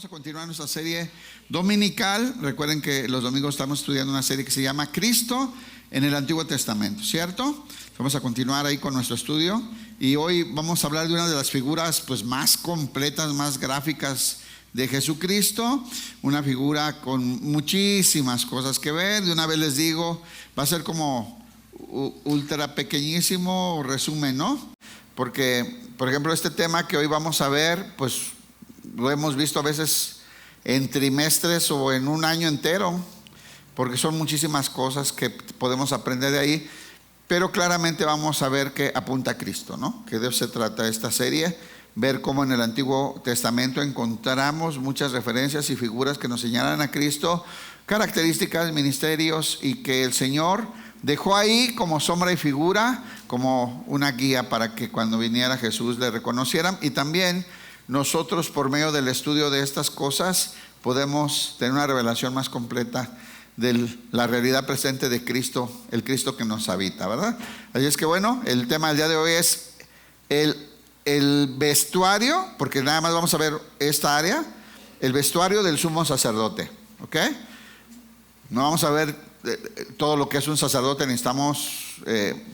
Vamos a continuar nuestra serie dominical. Recuerden que los domingos estamos estudiando una serie que se llama Cristo en el Antiguo Testamento, ¿cierto? Vamos a continuar ahí con nuestro estudio y hoy vamos a hablar de una de las figuras pues más completas, más gráficas de Jesucristo, una figura con muchísimas cosas que ver. De una vez les digo, va a ser como ultra pequeñísimo resumen, ¿no? Porque, por ejemplo, este tema que hoy vamos a ver, pues lo hemos visto a veces en trimestres o en un año entero, porque son muchísimas cosas que podemos aprender de ahí, pero claramente vamos a ver que apunta a Cristo, ¿no? Que de eso se trata esta serie, ver cómo en el Antiguo Testamento encontramos muchas referencias y figuras que nos señalan a Cristo, características, ministerios, y que el Señor dejó ahí como sombra y figura, como una guía para que cuando viniera Jesús le reconocieran. Y también nosotros, por medio del estudio de estas cosas, podemos tener una revelación más completa de la realidad presente de Cristo, el Cristo que nos habita, ¿verdad? Así es que bueno, el tema del día de hoy es el vestuario, porque nada más vamos a ver esta área, el vestuario del sumo sacerdote, ¿ok? No vamos a ver todo lo que es un sacerdote, necesitamos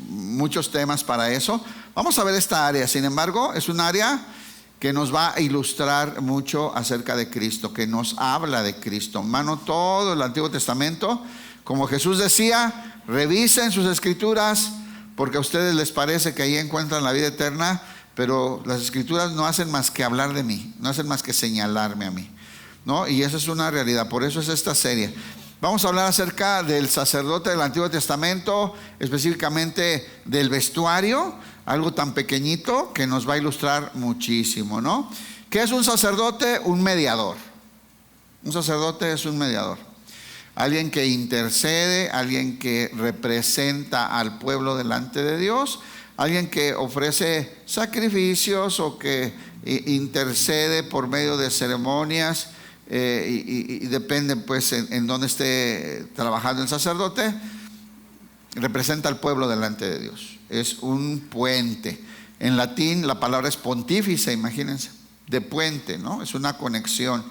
muchos temas para eso. Vamos a ver esta área, sin embargo, es un área que nos va a ilustrar mucho acerca de Cristo, que nos habla de Cristo. Hermano, todo el Antiguo Testamento, como Jesús decía, revisen sus escrituras, porque a ustedes les parece que ahí encuentran la vida eterna, pero las escrituras no hacen más que hablar de mí, no hacen más que señalarme a mí, ¿no? Y eso es una realidad, por eso es esta serie. Vamos a hablar acerca del sacerdote del Antiguo Testamento, específicamente del vestuario, algo tan pequeñito que nos va a ilustrar muchísimo, ¿no? ¿Qué es un sacerdote? Un mediador. Un sacerdote es un mediador. Alguien que intercede, alguien que representa al pueblo delante de Dios, alguien que ofrece sacrificios o que intercede por medio de ceremonias, y depende pues en dónde esté trabajando el sacerdote, representa al pueblo delante de Dios. Es un puente. En latín la palabra es pontífice, imagínense, de puente, ¿no? Es una conexión.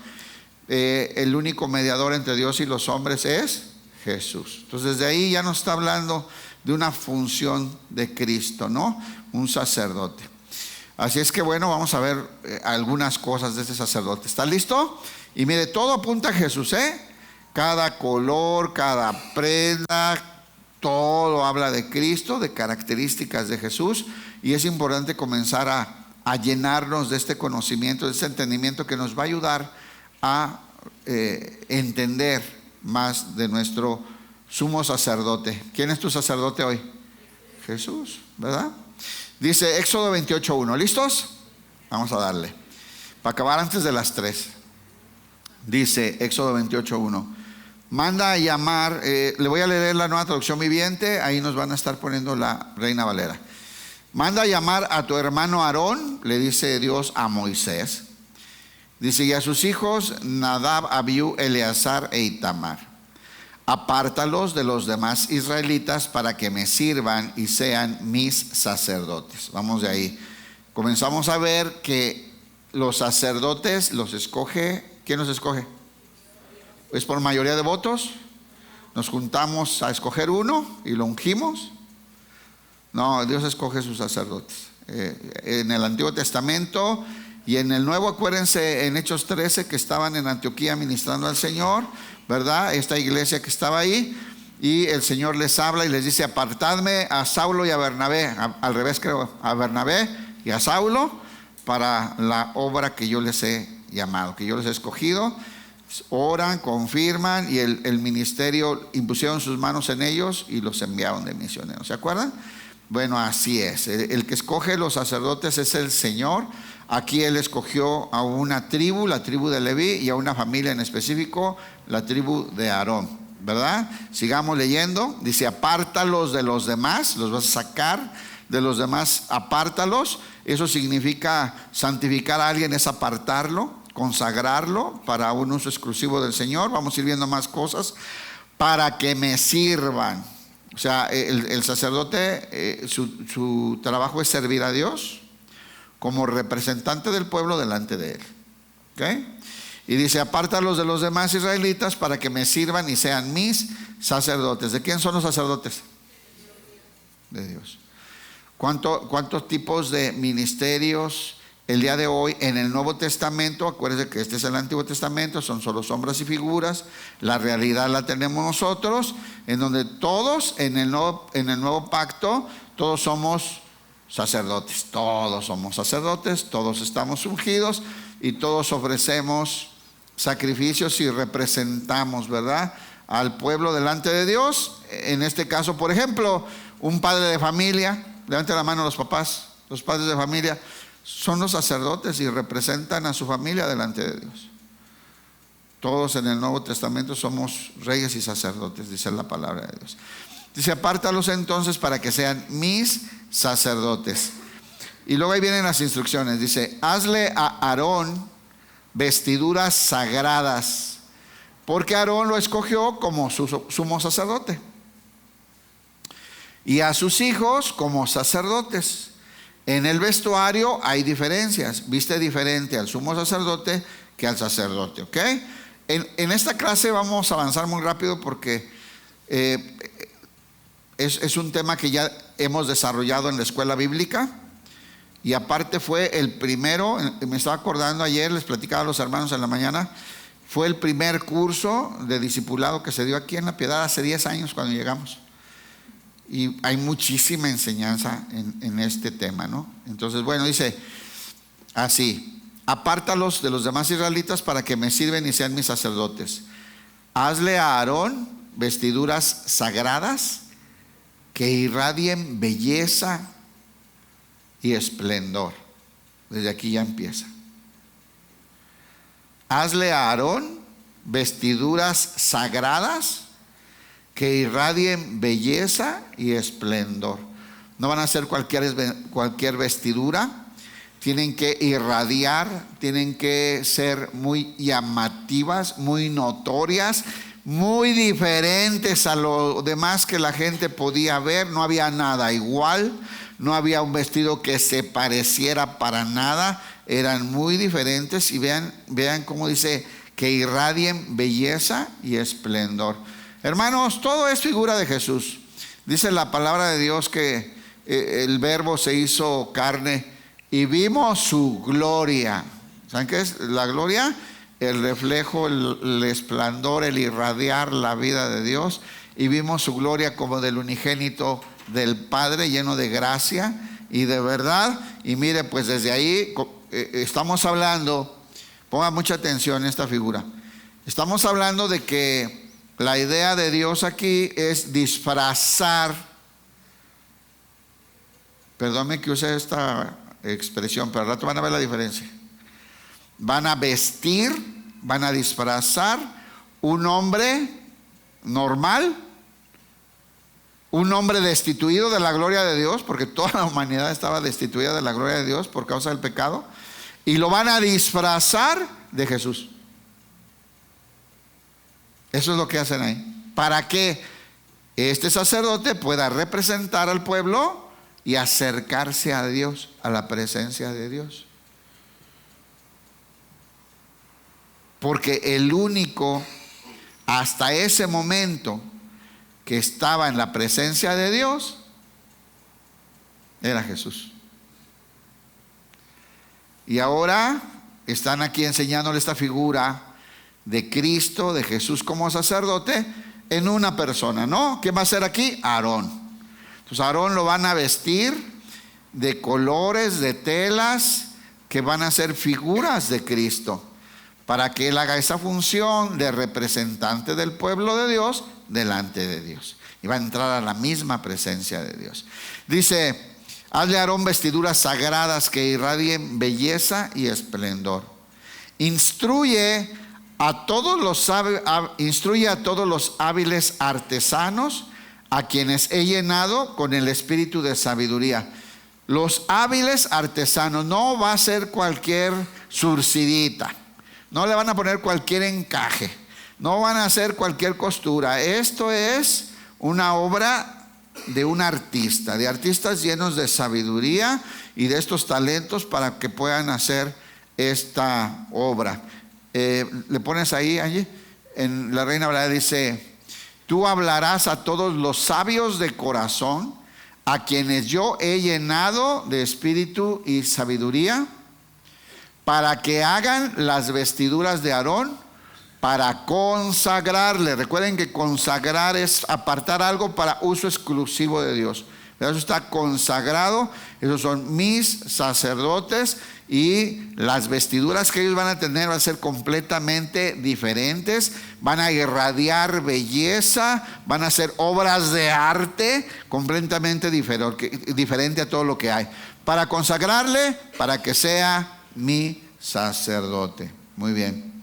El único mediador entre Dios y los hombres es Jesús. Entonces desde ahí ya nos está hablando de una función de Cristo, ¿no? Un sacerdote. Así es que bueno, vamos a ver algunas cosas de este sacerdote. ¿Está listo? Y mire, todo apunta a Jesús, ¿eh? Cada color, cada prenda, todo habla de Cristo, de características de Jesús. Y es importante comenzar a llenarnos de este conocimiento, de este entendimiento que nos va a ayudar a entender más de nuestro sumo sacerdote. ¿Quién es tu sacerdote hoy? Jesús, ¿verdad? Dice Éxodo 28:1. ¿Listos? Vamos a darle para acabar antes de las 3. Dice Éxodo 28:1. Manda a llamar, le voy a leer la Nueva Traducción Viviente, ahí nos van a estar poniendo la Reina Valera. Manda a llamar a tu hermano Aarón, le dice Dios a Moisés. Dice, y a sus hijos Nadab, Abiú, Eleazar e Itamar. Apártalos de los demás israelitas para que me sirvan y sean mis sacerdotes. Vamos de ahí. Comenzamos a ver que los sacerdotes los escoge. ¿Quién los escoge? ¿Es por mayoría de votos? ¿Nos juntamos a escoger uno y lo ungimos? No, Dios escoge sus sacerdotes. En el Antiguo Testamento y en el Nuevo, acuérdense en Hechos 13 que estaban en Antioquía ministrando al Señor, ¿verdad? Esta iglesia que estaba ahí, y el Señor les habla y les dice, apartadme a Saulo y a Bernabé, al revés creo, a Bernabé y a Saulo para la obra que yo les he llamado, que yo les he escogido. Oran, confirman, y el ministerio impusieron sus manos en ellos y los enviaron de misioneros. ¿Se acuerdan? Bueno, así es. El que escoge los sacerdotes es el Señor. Aquí Él escogió a una tribu, la tribu de Leví, y a una familia en específico, la tribu de Aarón, ¿verdad? Sigamos leyendo. Dice, apártalos de los demás, los vas a sacar de los demás, apártalos. Eso significa santificar a alguien, es apartarlo, consagrarlo para un uso exclusivo del Señor. Vamos a ir viendo más cosas. Para que me sirvan. O sea, el sacerdote, su trabajo es servir a Dios como representante del pueblo delante de Él. ¿Okay? Y dice: apártalos de los demás israelitas para que me sirvan y sean mis sacerdotes. ¿De quién son los sacerdotes? De Dios. ¿Cuántos tipos de ministerios el día de hoy en el Nuevo Testamento? Acuérdense que este es el Antiguo Testamento, son solo sombras y figuras. La realidad la tenemos nosotros, en donde todos en el nuevo pacto, todos somos sacerdotes. Todos somos sacerdotes, todos estamos ungidos y todos ofrecemos sacrificios y representamos, ¿verdad?, al pueblo delante de Dios. En este caso, por ejemplo, un padre de familia, levante la mano los papás, los padres de familia son los sacerdotes y representan a su familia delante de Dios. Todos en el Nuevo Testamento somos reyes y sacerdotes, dice la palabra de Dios. Dice: apártalos entonces para que sean mis sacerdotes. Y luego ahí vienen las instrucciones. Dice: hazle a Aarón vestiduras sagradas, porque Aarón lo escogió como su sumo sacerdote, y a sus hijos como sacerdotes. En el vestuario hay diferencias. Viste diferente al sumo sacerdote que al sacerdote, ¿ok? En esta clase vamos a avanzar muy rápido porque es un tema que ya hemos desarrollado en la escuela bíblica. Y aparte fue el primero, me estaba acordando ayer, les platicaba a los hermanos en la mañana, fue el primer curso de discipulado que se dio aquí en La Piedad hace 10 años cuando llegamos. Y hay muchísima enseñanza en este tema, ¿no? Entonces, bueno, dice así: apártalos de los demás israelitas para que me sirven y sean mis sacerdotes. Hazle a Aarón vestiduras sagradas que irradien belleza y esplendor. Desde aquí ya empieza. Hazle a Aarón vestiduras sagradas que irradien belleza y esplendor. No van a ser cualquier vestidura. Tienen que irradiar, tienen que ser muy llamativas, muy notorias, muy diferentes a lo demás que la gente podía ver. No había nada igual, no había un vestido que se pareciera para nada. Eran muy diferentes. Y vean cómo dice: que irradien belleza y esplendor. Hermanos, todo es figura de Jesús. Dice la palabra de Dios que el Verbo se hizo carne y vimos su gloria. ¿Saben qué es la gloria? El reflejo, el esplendor, el irradiar la vida de Dios. Y vimos su gloria como del unigénito del Padre, lleno de gracia y de verdad. Y mire, pues desde ahí estamos hablando, ponga mucha atención en esta figura. Estamos hablando de que la idea de Dios aquí es disfrazar. Perdónme que use esta expresión, pero al rato van a ver la diferencia. Van a vestir, van a disfrazar un hombre normal, un hombre destituido de la gloria de Dios, porque toda la humanidad estaba destituida de la gloria de Dios por causa del pecado, y lo van a disfrazar de Jesús. Eso es lo que hacen ahí, para que este sacerdote pueda representar al pueblo y acercarse a Dios, a la presencia de Dios. Porque el único hasta ese momento que estaba en la presencia de Dios era Jesús. Y ahora están aquí enseñándole esta figura de Cristo, de Jesús como sacerdote, en una persona, ¿no? ¿Qué va a hacer aquí? Aarón. Entonces Aarón lo van a vestir de colores, de telas, que van a ser figuras de Cristo, para que él haga esa función de representante del pueblo de Dios delante de Dios. Y va a entrar a la misma presencia de Dios. Dice: hazle a Aarón vestiduras sagradas que irradien belleza y esplendor. Instruye a todos los hábiles artesanos, a quienes he llenado con el espíritu de sabiduría. Los hábiles artesanos, no va a ser cualquier surcidita, no le van a poner cualquier encaje, no van a hacer cualquier costura. Esto es una obra de un artista, de artistas llenos de sabiduría y de estos talentos para que puedan hacer esta obra. le pones ahí, allí, en la Reina Valera dice: tú hablarás a todos los sabios de corazón, a quienes yo he llenado de espíritu y sabiduría, para que hagan las vestiduras de Aarón, para consagrarle. Recuerden que consagrar es apartar algo para uso exclusivo de Dios. Pero eso está consagrado. Esos son mis sacerdotes, y las vestiduras que ellos van a tener van a ser completamente diferentes. Van a irradiar belleza, van a ser obras de arte completamente diferente a todo lo que hay, para consagrarle, para que sea mi sacerdote. Muy bien.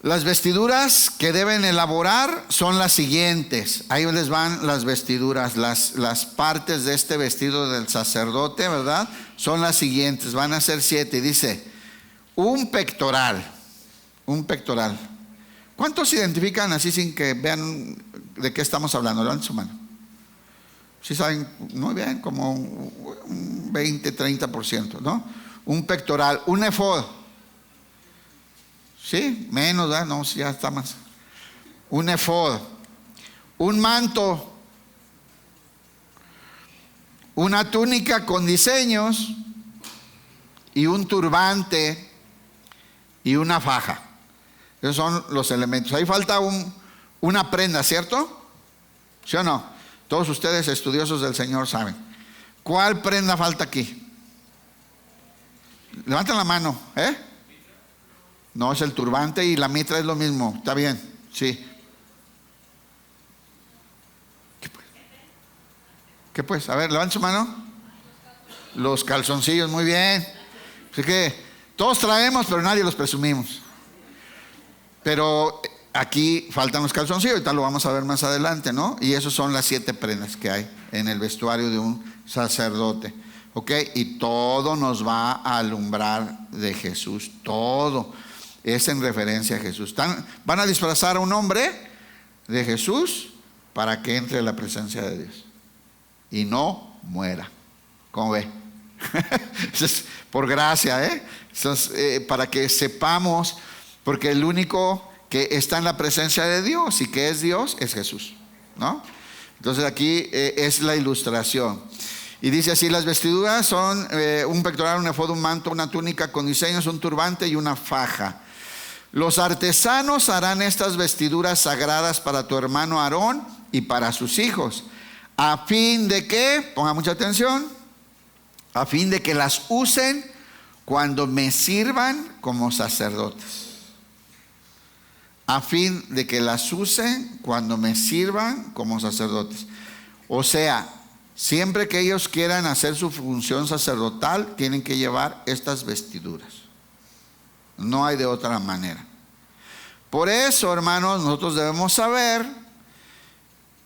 Las vestiduras que deben elaborar son las siguientes. Ahí les van las vestiduras, las partes de este vestido del sacerdote, ¿verdad? Son las siguientes, van a ser 7. Dice: un pectoral. ¿Cuántos se identifican así sin que vean de qué estamos hablando? Levanten su mano. Si saben, muy bien, como un 20-30%, ¿no? Un pectoral. Un efod. Sí, menos, ¿verdad? No, ya está más. Un efod. Un manto. Una túnica con diseños. Y un turbante. Y una faja. Esos son los elementos. Ahí falta una prenda, ¿cierto? ¿Sí o no? Todos ustedes estudiosos del Señor saben. ¿Cuál prenda falta aquí? Levanten la mano, ¿eh? No, es el turbante, y la mitra es lo mismo. Está bien, sí. ¿Qué pues? A ver, levanten su mano. Los calzoncillos, muy bien. Así que todos traemos, pero nadie los presumimos. Pero aquí faltan los calzoncillos, ahorita lo vamos a ver más adelante, ¿no? Y esas son las 7 prendas que hay en el vestuario de un sacerdote. ¿Ok? Y todo nos va a alumbrar de Jesús, todo es en referencia a Jesús. Van a disfrazar a un hombre de Jesús para que entre en la presencia de Dios y no muera. ¿Cómo ve? Eso es por gracia, ¿eh? Eso es, para que sepamos, porque el único que está en la presencia de Dios y que es Dios es Jesús, ¿no? Entonces aquí es la ilustración. Y dice así: las vestiduras son un pectoral, un efod, un manto, una túnica con diseños, un turbante y una faja. Los artesanos harán estas vestiduras sagradas para tu hermano Aarón y para sus hijos, a fin de que, ponga mucha atención, a fin de que las usen cuando me sirvan como sacerdotes. A fin de que las usen cuando me sirvan como sacerdotes. O sea, siempre que ellos quieran hacer su función sacerdotal, tienen que llevar estas vestiduras. No hay de otra manera. Por eso, hermanos, nosotros debemos saber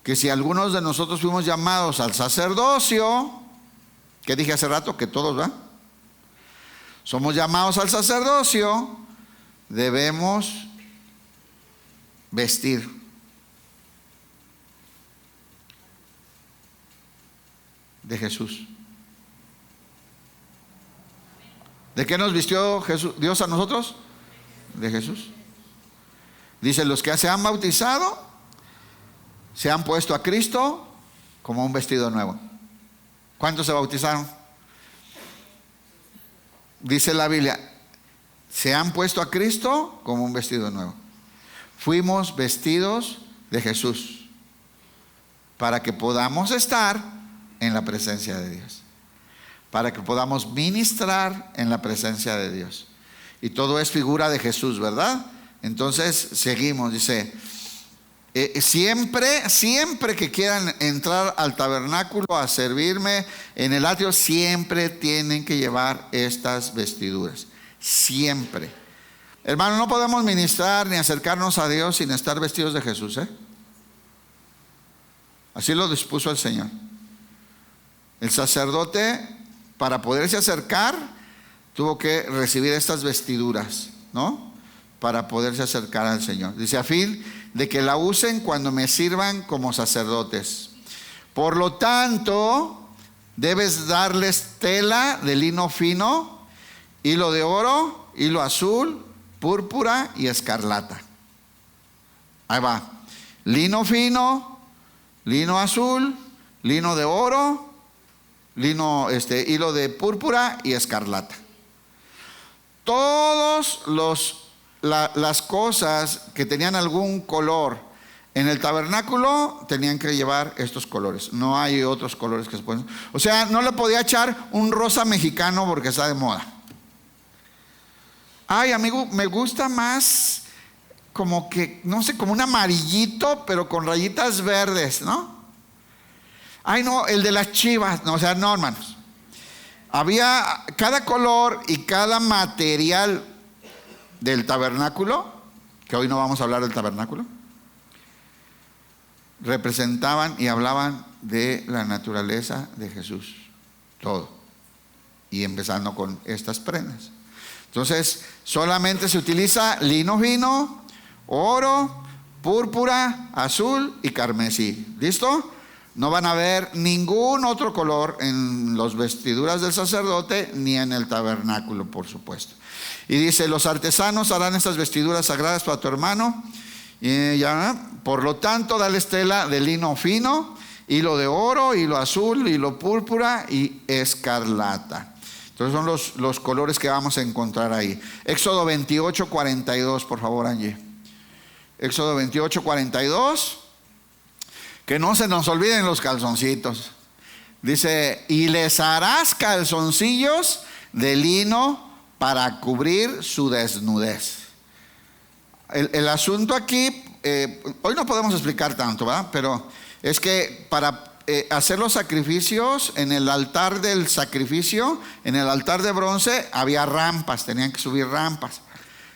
que si algunos de nosotros fuimos llamados al sacerdocio, que dije hace rato que todos, ¿va? Somos llamados al sacerdocio, debemos vestir. De Jesús. ¿De qué nos vistió Dios a nosotros? De Jesús. Dice: los que se han bautizado se han puesto a Cristo como un vestido nuevo. ¿Cuántos se bautizaron? Dice la Biblia: se han puesto a Cristo como un vestido nuevo. Fuimos vestidos de Jesús para que podamos estar en la presencia de Dios, para que podamos ministrar en la presencia de Dios. Y todo es figura de Jesús, ¿verdad? Entonces seguimos, dice: siempre que quieran entrar al tabernáculo a servirme en el atrio, siempre tienen que llevar estas vestiduras. Siempre. Hermano, no podemos ministrar ni acercarnos a Dios sin estar vestidos de Jesús, ¿eh? Así lo dispuso el Señor. El sacerdote, para poderse acercar, tuvo que recibir estas vestiduras, ¿no? Para poderse acercar al Señor. Dice: a fin de que la usen cuando me sirvan como sacerdotes. Por lo tanto, debes darles tela de lino fino, hilo de oro hilo azul, púrpura y escarlata. Ahí va. Lino fino, lino azul, lino de oro, hilo de púrpura y escarlata. Todos las cosas que tenían algún color en el tabernáculo tenían que llevar estos colores. No hay otros colores que se pueden. O sea, no le podía echar un rosa mexicano porque está de moda. Ay, amigo, me gusta más como que, no sé, como un amarillito, pero con rayitas verdes, ¿no? Ay, no, el de las chivas. No, o sea, no, hermanos. Había cada color y cada material del tabernáculo, que hoy no vamos a hablar del tabernáculo, representaban y hablaban de la naturaleza de Jesús. Todo. Y empezando con estas prendas. Entonces, solamente se utiliza lino fino, oro, púrpura, azul y carmesí. ¿Listo? No van a ver ningún otro color en las vestiduras del sacerdote ni en el tabernáculo, por supuesto. Y dice: los artesanos harán estas vestiduras sagradas para tu hermano. Por lo tanto, dale tela de lino fino, hilo de oro, hilo azul, hilo púrpura y escarlata. Entonces son los colores que vamos a encontrar ahí. Éxodo 28, 42, por favor, Angie. Éxodo 28, 42. Que no se nos olviden los calzoncitos. Dice: y les harás calzoncillos de lino para cubrir su desnudez. El asunto aquí, hoy no podemos explicar tanto, ¿verdad? Pero es que para hacer los sacrificios en el altar del sacrificio, en el altar de bronce, había rampas, tenían que subir rampas.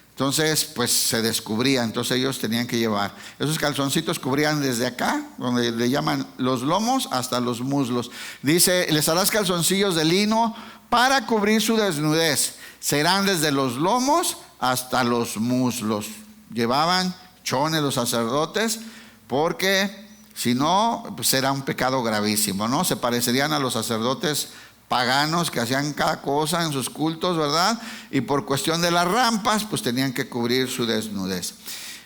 Entonces, pues se descubría, entonces ellos tenían que llevar. Esos calzoncitos cubrían desde acá, donde le llaman los lomos, hasta los muslos. Dice: les harás calzoncillos de lino para cubrir su desnudez. Serán desde los lomos hasta los muslos. Llevaban chones los sacerdotes, porque si no, pues era un pecado gravísimo, ¿no? Se parecerían a los sacerdotes paganos que hacían cada cosa en sus cultos, ¿verdad? Y por cuestión de las rampas, pues tenían que cubrir su desnudez.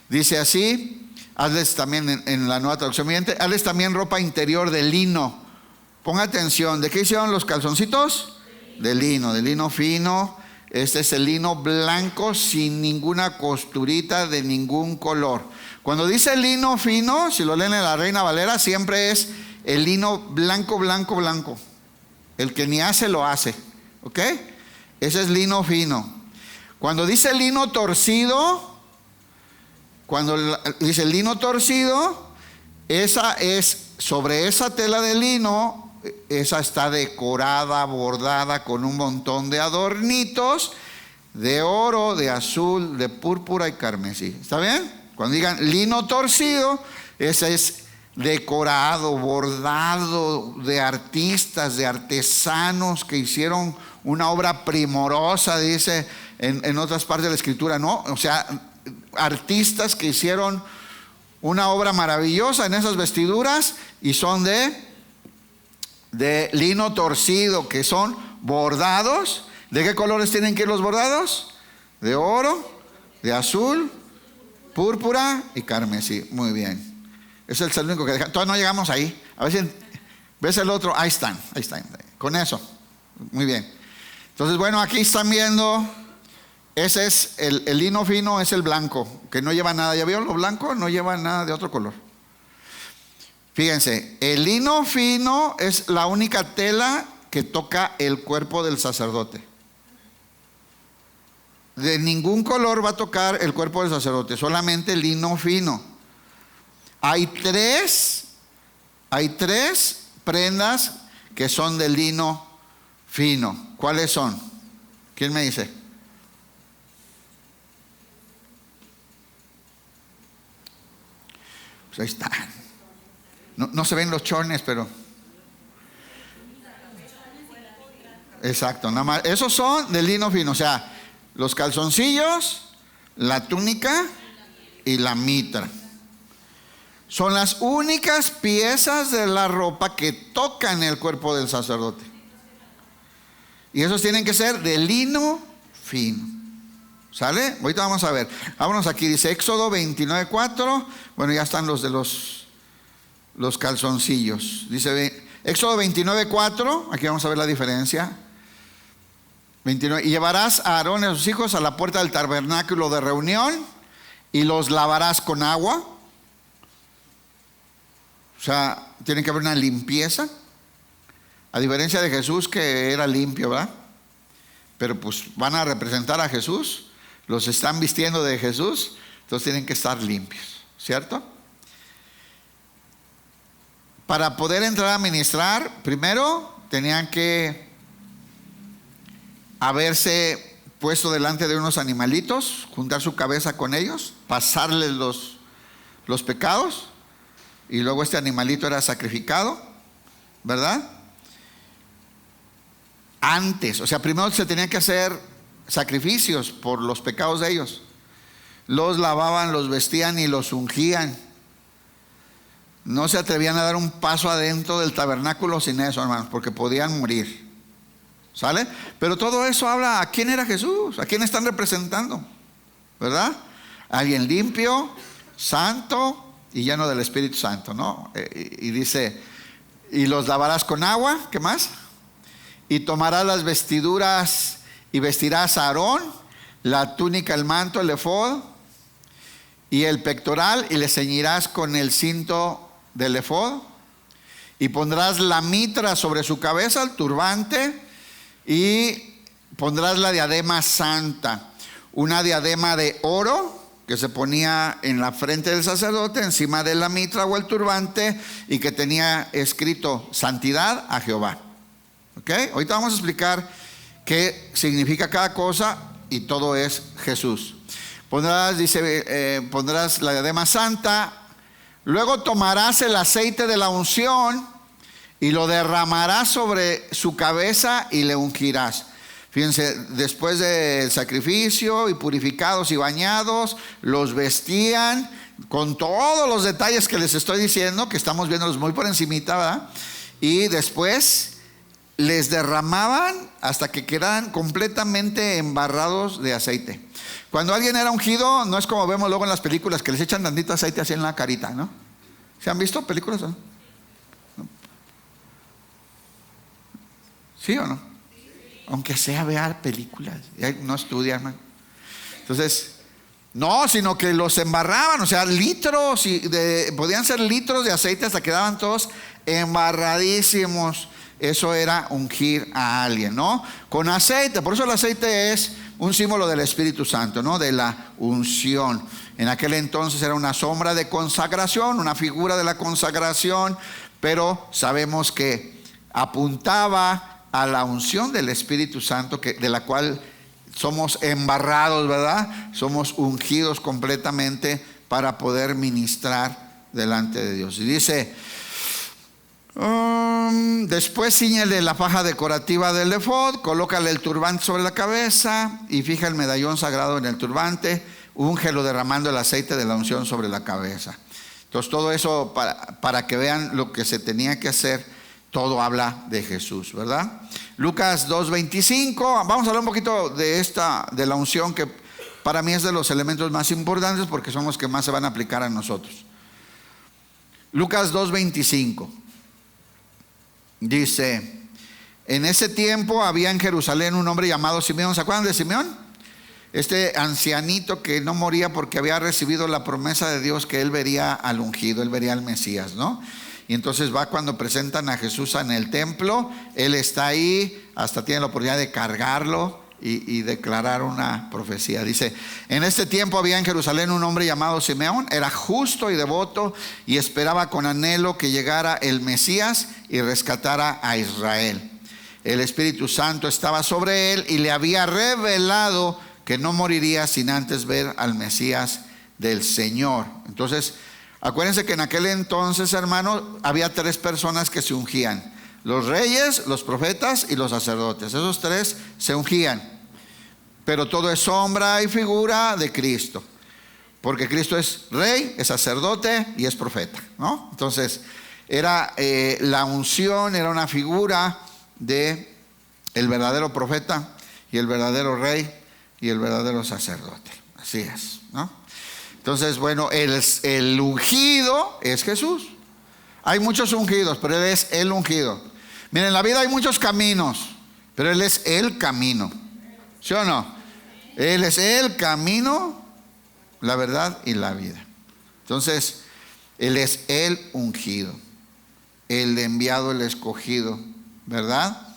Dice así: hazles también, en la Nueva Traducción Viviente, hazles también ropa interior de lino. Ponga atención, ¿de qué hicieron los calzoncitos? De lino fino. Este es el lino blanco, sin ninguna costurita de ningún color. Cuando dice lino fino, si lo leen en la Reina Valera, siempre es el lino blanco, blanco, blanco. El que ni hace, lo hace. ¿Ok? Ese es lino fino. Cuando dice lino torcido, esa es, sobre esa tela de lino, esa está decorada, bordada con un montón de adornitos de oro, de azul, de púrpura y carmesí. ¿Está bien? Cuando digan lino torcido, ese es decorado, bordado de artistas, de artesanos que hicieron una obra primorosa, dice en otras partes de la escritura, ¿no? O sea, artistas que hicieron una obra maravillosa en esas vestiduras, y son de lino torcido, que son bordados. ¿De qué colores tienen que ir los bordados? De oro, de azul, púrpura y carmesí. Muy bien. Ese es el único que deja. Todavía no llegamos ahí. A ver si ves el otro. Ahí están. Con eso. Muy bien. Entonces, bueno, aquí están viendo. Ese es el lino fino, es el blanco, que no lleva nada. ¿Ya vieron lo blanco? No lleva nada de otro color. Fíjense, el lino fino es la única tela que toca el cuerpo del sacerdote. De ningún color va a tocar el cuerpo del sacerdote, solamente el lino fino. Hay tres prendas que son de lino fino. ¿Cuáles son? ¿Quién me dice? Pues ahí están. No se ven los chones, pero exacto, nada más. Esos son de lino fino, o sea, los calzoncillos, la túnica y la mitra. Son las únicas piezas de la ropa que tocan el cuerpo del sacerdote. Y esos tienen que ser de lino fino. ¿Sale? Ahorita vamos a ver. Vámonos aquí, dice Éxodo 29:4. Bueno, ya están los de los calzoncillos. Dice Éxodo 29:4. Aquí vamos a ver la diferencia. 29. Y llevarás a Aarón y a sus hijos a la puerta del tabernáculo de reunión y los lavarás con agua. O sea, tiene que haber una limpieza. A diferencia de Jesús, que era limpio, ¿verdad? Pero pues van a representar a Jesús. Los están vistiendo de Jesús, entonces tienen que estar limpios, ¿cierto? Para poder entrar a ministrar, primero tenían que haberse puesto delante de unos animalitos, juntar su cabeza con ellos, pasarles los pecados, y luego este animalito era sacrificado, ¿verdad? Antes, o sea, primero se tenían que hacer sacrificios por los pecados de ellos. Los lavaban, los vestían y los ungían. No se atrevían a dar un paso adentro del tabernáculo sin eso, hermanos, porque podían morir. ¿Sale? Pero todo eso habla a quién era Jesús, a quién están representando, ¿verdad? Alguien limpio, santo y lleno del Espíritu Santo, ¿no? Y dice, y los lavarás con agua. ¿Qué más? Y tomarás las vestiduras y vestirás a Aarón, la túnica, el manto, el efod y el pectoral, y le ceñirás con el cinto del efod, y pondrás la mitra sobre su cabeza, el turbante, y pondrás la diadema santa, una diadema de oro que se ponía en la frente del sacerdote, encima de la mitra o el turbante, y que tenía escrito santidad a Jehová. ¿Ok? Ahorita vamos a explicar qué significa cada cosa, y todo es Jesús. Pondrás, dice, pondrás la diadema santa, luego tomarás el aceite de la unción y lo derramarás sobre su cabeza y le ungirás. Fíjense, después del sacrificio y purificados y bañados, los vestían con todos los detalles que les estoy diciendo, que estamos viéndolos muy por encimita, ¿verdad? Y después les derramaban hasta que quedaban completamente embarrados de aceite. Cuando alguien era ungido, no es como vemos luego en las películas, que les echan tantito aceite así en la carita, ¿no? ¿Se han visto películas? ¿No? ¿Sí o no? Aunque sea ver películas, no estudian. Entonces, no, sino que los embarraban, o sea, litros, podían ser litros de aceite hasta quedaban todos embarradísimos. Eso era ungir a alguien, ¿no? Con aceite. Por eso el aceite es un símbolo del Espíritu Santo, ¿no? De la unción. En aquel entonces era una sombra de consagración, una figura de la consagración, pero sabemos que apuntaba a la unción del Espíritu Santo, de la cual somos embarrados, ¿verdad? Somos ungidos completamente para poder ministrar delante de Dios. Y dice, después ciñele la faja decorativa del efod, colócale el turbante sobre la cabeza y fija el medallón sagrado en el turbante, úngelo derramando el aceite de la unción sobre la cabeza. Entonces todo eso para que vean lo que se tenía que hacer, todo habla de Jesús, ¿verdad? Lucas 2:25, vamos a hablar un poquito de la unción, que para mí es de los elementos más importantes porque son los que más se van a aplicar a nosotros. Lucas 2:25 dice, en ese tiempo había en Jerusalén un hombre llamado Simeón. ¿Se acuerdan de Simeón? Este ancianito que no moría porque había recibido la promesa de Dios que él vería al ungido, él vería al Mesías, ¿no? Y entonces va cuando presentan a Jesús en el templo, él está ahí, hasta tiene la oportunidad de cargarlo y declarar una profecía. Dice, en este tiempo había en Jerusalén un hombre llamado Simeón, era justo y devoto y esperaba con anhelo que llegara el Mesías y rescatara a Israel. El Espíritu Santo estaba sobre él y le había revelado que no moriría sin antes ver al Mesías del Señor. Entonces, acuérdense que en aquel entonces, hermanos, había tres personas que se ungían: los reyes, los profetas y los sacerdotes. Esos tres se ungían, pero todo es sombra y figura de Cristo, porque Cristo es rey, es sacerdote y es profeta, ¿no? Entonces era la unción era una figura de el verdadero profeta y el verdadero rey, y el verdadero sacerdote. Así es, ¿no? Entonces, bueno, el ungido es Jesús. Hay muchos ungidos, pero Él es el ungido. Miren, en la vida hay muchos caminos, pero Él es el camino. ¿Sí o no? Él es el camino, la verdad y la vida. Entonces, Él es el ungido, el enviado, el escogido, ¿verdad?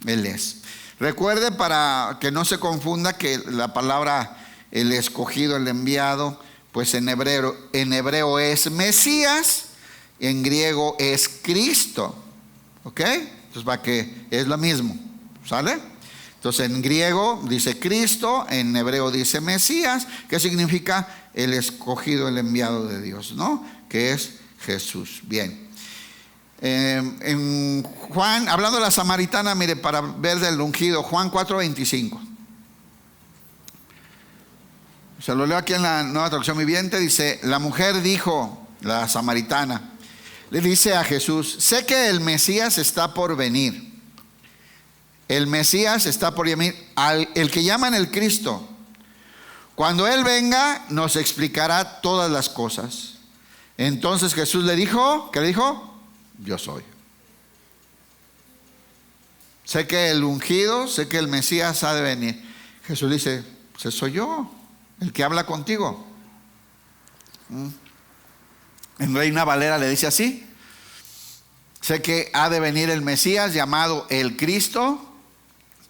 Él es. Recuerde, para que no se confunda, que la palabra el escogido, el enviado, pues en hebreo es Mesías, en griego es Cristo. ¿Ok? Entonces, para que es lo mismo, ¿sale? Entonces, en griego dice Cristo, en hebreo dice Mesías, que significa el escogido, el enviado de Dios, ¿no? Que es Jesús. Bien. En Juan, hablando de la samaritana, mire, para ver del ungido, Juan 4:25. Se lo leo aquí en la Nueva Traducción Viviente. Dice: la mujer dijo, la samaritana, le dice a Jesús: sé que el Mesías está por venir. El Mesías está por venir, el que llaman el Cristo. Cuando Él venga, nos explicará todas las cosas. Entonces Jesús le dijo, ¿qué le dijo? Yo soy. Sé que el ungido, sé que el Mesías ha de venir. Jesús dice: pues soy yo, el que habla contigo. En Reina Valera le dice así: sé que ha de venir el Mesías llamado el Cristo.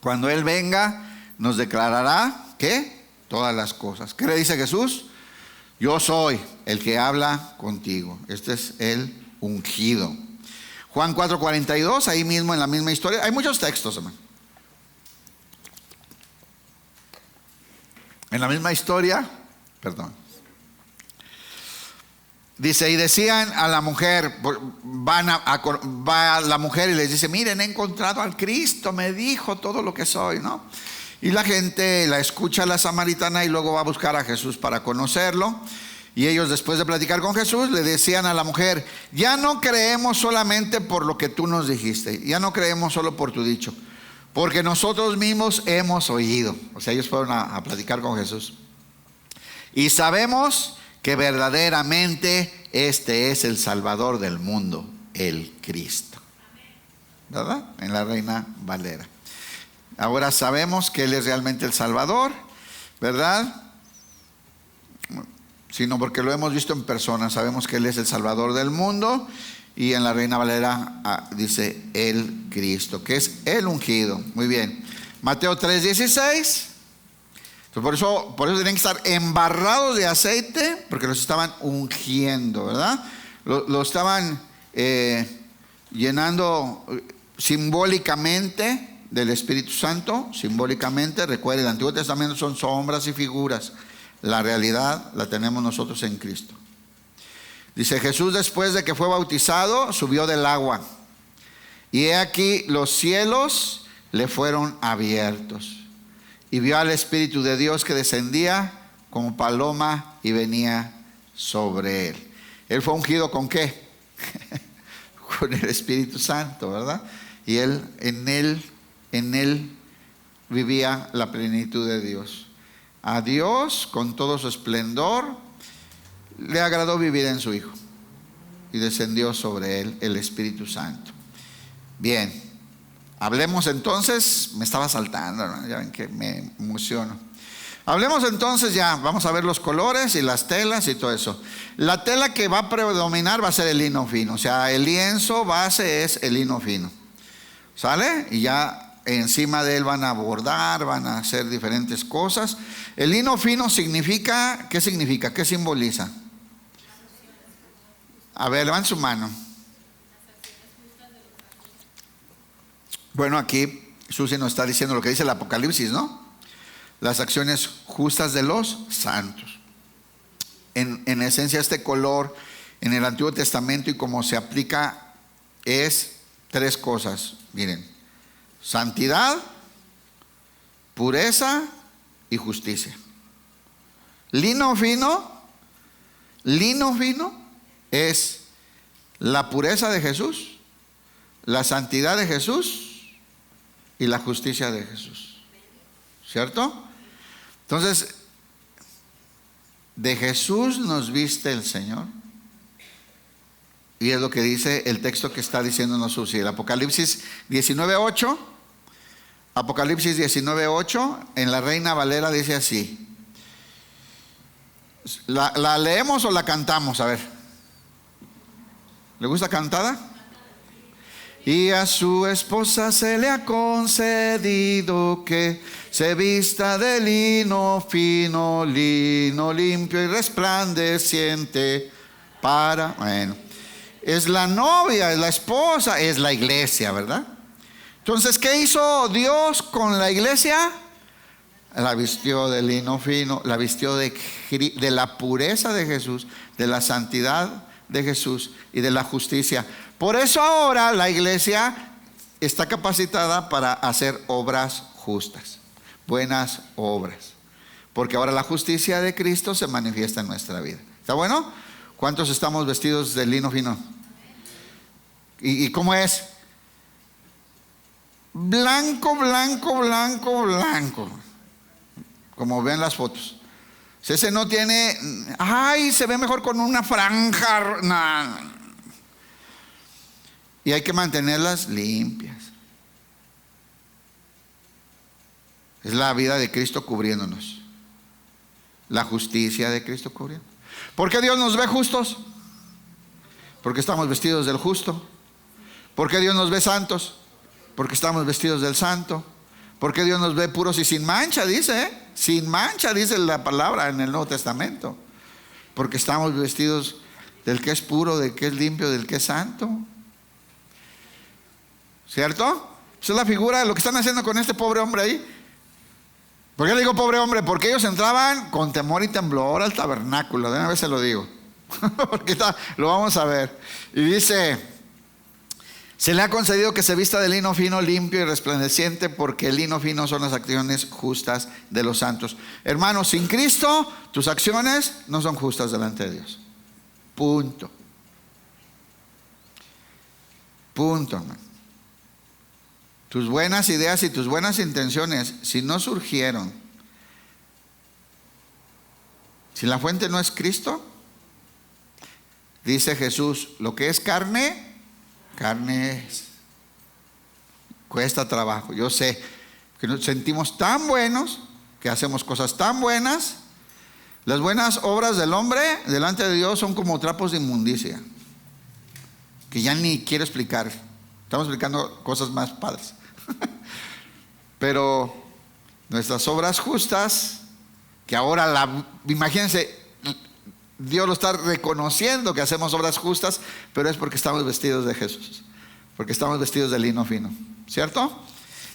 Cuando Él venga, nos declarará, ¿qué? Todas las cosas. ¿Qué le dice Jesús? Yo soy el que habla contigo. Este es el ungido. Juan 4:42, ahí mismo en la misma historia. Hay muchos textos, hermano. En la misma historia, dice: y decían a la mujer, va la mujer y les dice: miren, he encontrado al Cristo, me dijo todo lo que soy, ¿no? Y la gente la escucha a la samaritana y luego va a buscar a Jesús para conocerlo. Y ellos, después de platicar con Jesús, le decían a la mujer: ya no creemos solamente por lo que tú nos dijiste, ya no creemos solo por tu dicho, porque nosotros mismos hemos oído. O sea, ellos fueron a platicar con Jesús. Y sabemos que verdaderamente este es el Salvador del mundo, el Cristo. ¿Verdad? En la Reina Valera. Ahora sabemos que Él es realmente el Salvador, ¿verdad? Sino porque lo hemos visto en persona. Sabemos que Él es el Salvador del mundo. Y en la Reina Valera dice el Cristo, que es el ungido. Muy bien. Mateo 3:16. Por eso tenían que estar embarrados de aceite, porque los estaban ungiendo, ¿verdad? Lo estaban llenando simbólicamente del Espíritu Santo. Simbólicamente, recuerden, el Antiguo Testamento son sombras y figuras. La realidad la tenemos nosotros en Cristo. Dice: Jesús, después de que fue bautizado, subió del agua. Y he aquí los cielos le fueron abiertos. Y vio al Espíritu de Dios que descendía como paloma y venía sobre él. Él fue ungido ¿con qué? Con el Espíritu Santo, ¿verdad? Y en él vivía la plenitud de Dios. A Dios, con todo su esplendor, le agradó vivir en su Hijo. Y descendió sobre él el Espíritu Santo. Bien. Hablemos entonces, me estaba saltando, ¿no? Ya ven que me emociono. Hablemos entonces ya, vamos a ver los colores y las telas y todo eso. La tela que va a predominar va a ser el lino fino, o sea, el lienzo base es el lino fino. ¿Sale? Y ya encima de él van a bordar, van a hacer diferentes cosas. El lino fino significa, ¿qué significa? ¿Qué simboliza? A ver, levanten su mano. Bueno, aquí Susi nos está diciendo lo que dice el Apocalipsis, ¿no? Las acciones justas de los santos. En esencia, este color en el Antiguo Testamento y cómo se aplica es tres cosas. Miren: santidad, pureza y justicia. Lino fino es la pureza de Jesús, la santidad de Jesús y la justicia de Jesús. ¿Cierto? Entonces, de Jesús nos viste el Señor. Y es lo que dice el texto que está diciéndonos Susi, el Apocalipsis 19:8. Apocalipsis 19:8 en la Reina Valera dice así. ¿La leemos o la cantamos? A ver. ¿Le gusta cantada? Y a su esposa se le ha concedido que se vista de lino fino, lino limpio y resplandeciente bueno, es la novia, es la esposa, es la iglesia, ¿verdad? Entonces, ¿qué hizo Dios con la iglesia? La vistió de lino fino, la vistió de la pureza de Jesús, de la santidad de Jesús y de la justicia. Por eso ahora la iglesia está capacitada para hacer obras justas, buenas obras, porque ahora la justicia de Cristo se manifiesta en nuestra vida. ¿Está bueno? ¿Cuántos estamos vestidos de lino fino? ¿Y cómo es? Blanco, blanco, blanco, blanco, como ven las fotos. Si ese no tiene, se ve mejor con una franja. No. Y hay que mantenerlas limpias. Es la vida de Cristo cubriéndonos, la justicia de Cristo cubriendo. ¿Por qué Dios nos ve justos? Porque estamos vestidos del justo. ¿Por qué Dios nos ve santos? Porque estamos vestidos del santo. ¿Por qué Dios nos ve puros y sin mancha? Dice, sin mancha dice la palabra en el Nuevo Testamento. Porque estamos vestidos del que es puro, del que es limpio, del que es santo. ¿Cierto? Esa es la figura de lo que están haciendo con este pobre hombre ahí. ¿Por qué le digo pobre hombre? Porque ellos entraban con temor y temblor al tabernáculo. De una vez se lo digo. Porque lo vamos a ver. Y dice: se le ha concedido que se vista de lino fino, limpio y resplandeciente, porque el lino fino son las acciones justas de los santos. Hermanos, sin Cristo, tus acciones no son justas delante de Dios. Punto. Punto, hermano. Tus buenas ideas y tus buenas intenciones, si no surgieron, si la fuente no es Cristo, dice Jesús, lo que es carne, carne es. Cuesta trabajo. Yo sé que nos sentimos tan buenos, que hacemos cosas tan buenas. Las buenas obras del hombre delante de Dios son como trapos de inmundicia, que ya ni quiero explicar. Estamos explicando cosas más padres. Pero nuestras obras justas, que ahora imagínense, Dios lo está reconociendo que hacemos obras justas, pero es porque estamos vestidos de Jesús, porque estamos vestidos de lino fino, ¿cierto?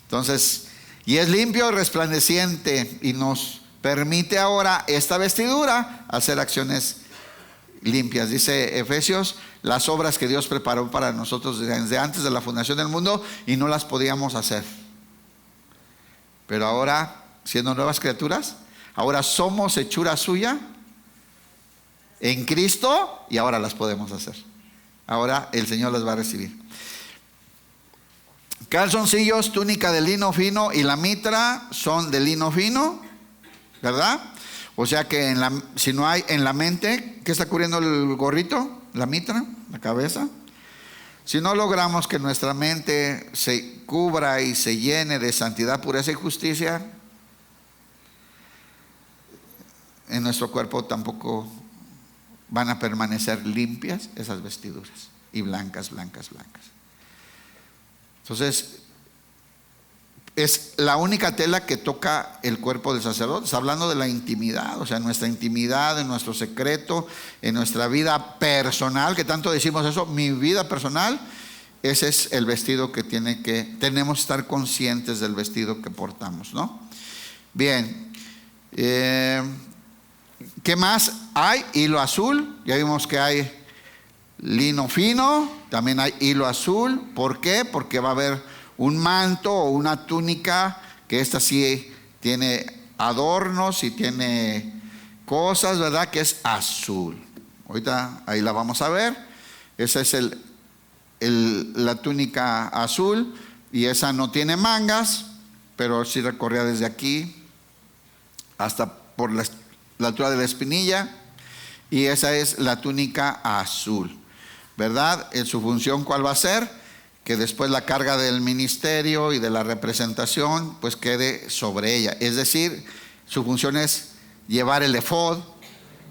Entonces, y es limpio, resplandeciente, y nos permite ahora esta vestidura hacer acciones limpias. Dice Efesios, las obras que Dios preparó para nosotros desde antes de la fundación del mundo, y no las podíamos hacer. Pero ahora, siendo nuevas criaturas, ahora somos hechura suya en Cristo, y ahora las podemos hacer. Ahora el Señor las va a recibir. Calzoncillos, túnica de lino fino y la mitra son de lino fino, ¿verdad? O sea que si no hay en la mente, ¿qué está cubriendo el gorrito? La mitra, la cabeza. Si no logramos que nuestra mente se cubra y se llene de santidad, pureza y justicia, en nuestro cuerpo tampoco van a permanecer limpias esas vestiduras, y blancas, blancas, blancas. Entonces, es la única tela que toca el cuerpo del sacerdote. Está hablando de la intimidad, o sea, nuestra intimidad, en nuestro secreto, en nuestra vida personal, que tanto decimos eso, mi vida personal. Ese es el vestido que tenemos que estar conscientes del vestido que portamos, ¿no? Bien, ¿qué más hay? Hilo azul, ya vimos que hay lino fino, también hay hilo azul. ¿Por qué? Porque va a haber un manto o una túnica, que esta sí tiene adornos y tiene cosas, ¿verdad? Que es azul. Ahorita ahí la vamos a ver. Esa es la túnica azul, y esa no tiene mangas, pero sí recorría desde aquí hasta por la altura de la espinilla, y esa es la túnica azul, ¿verdad? En su función, ¿cuál va a ser? Que después la carga del ministerio y de la representación pues quede sobre ella. Es decir, su función es llevar el efod,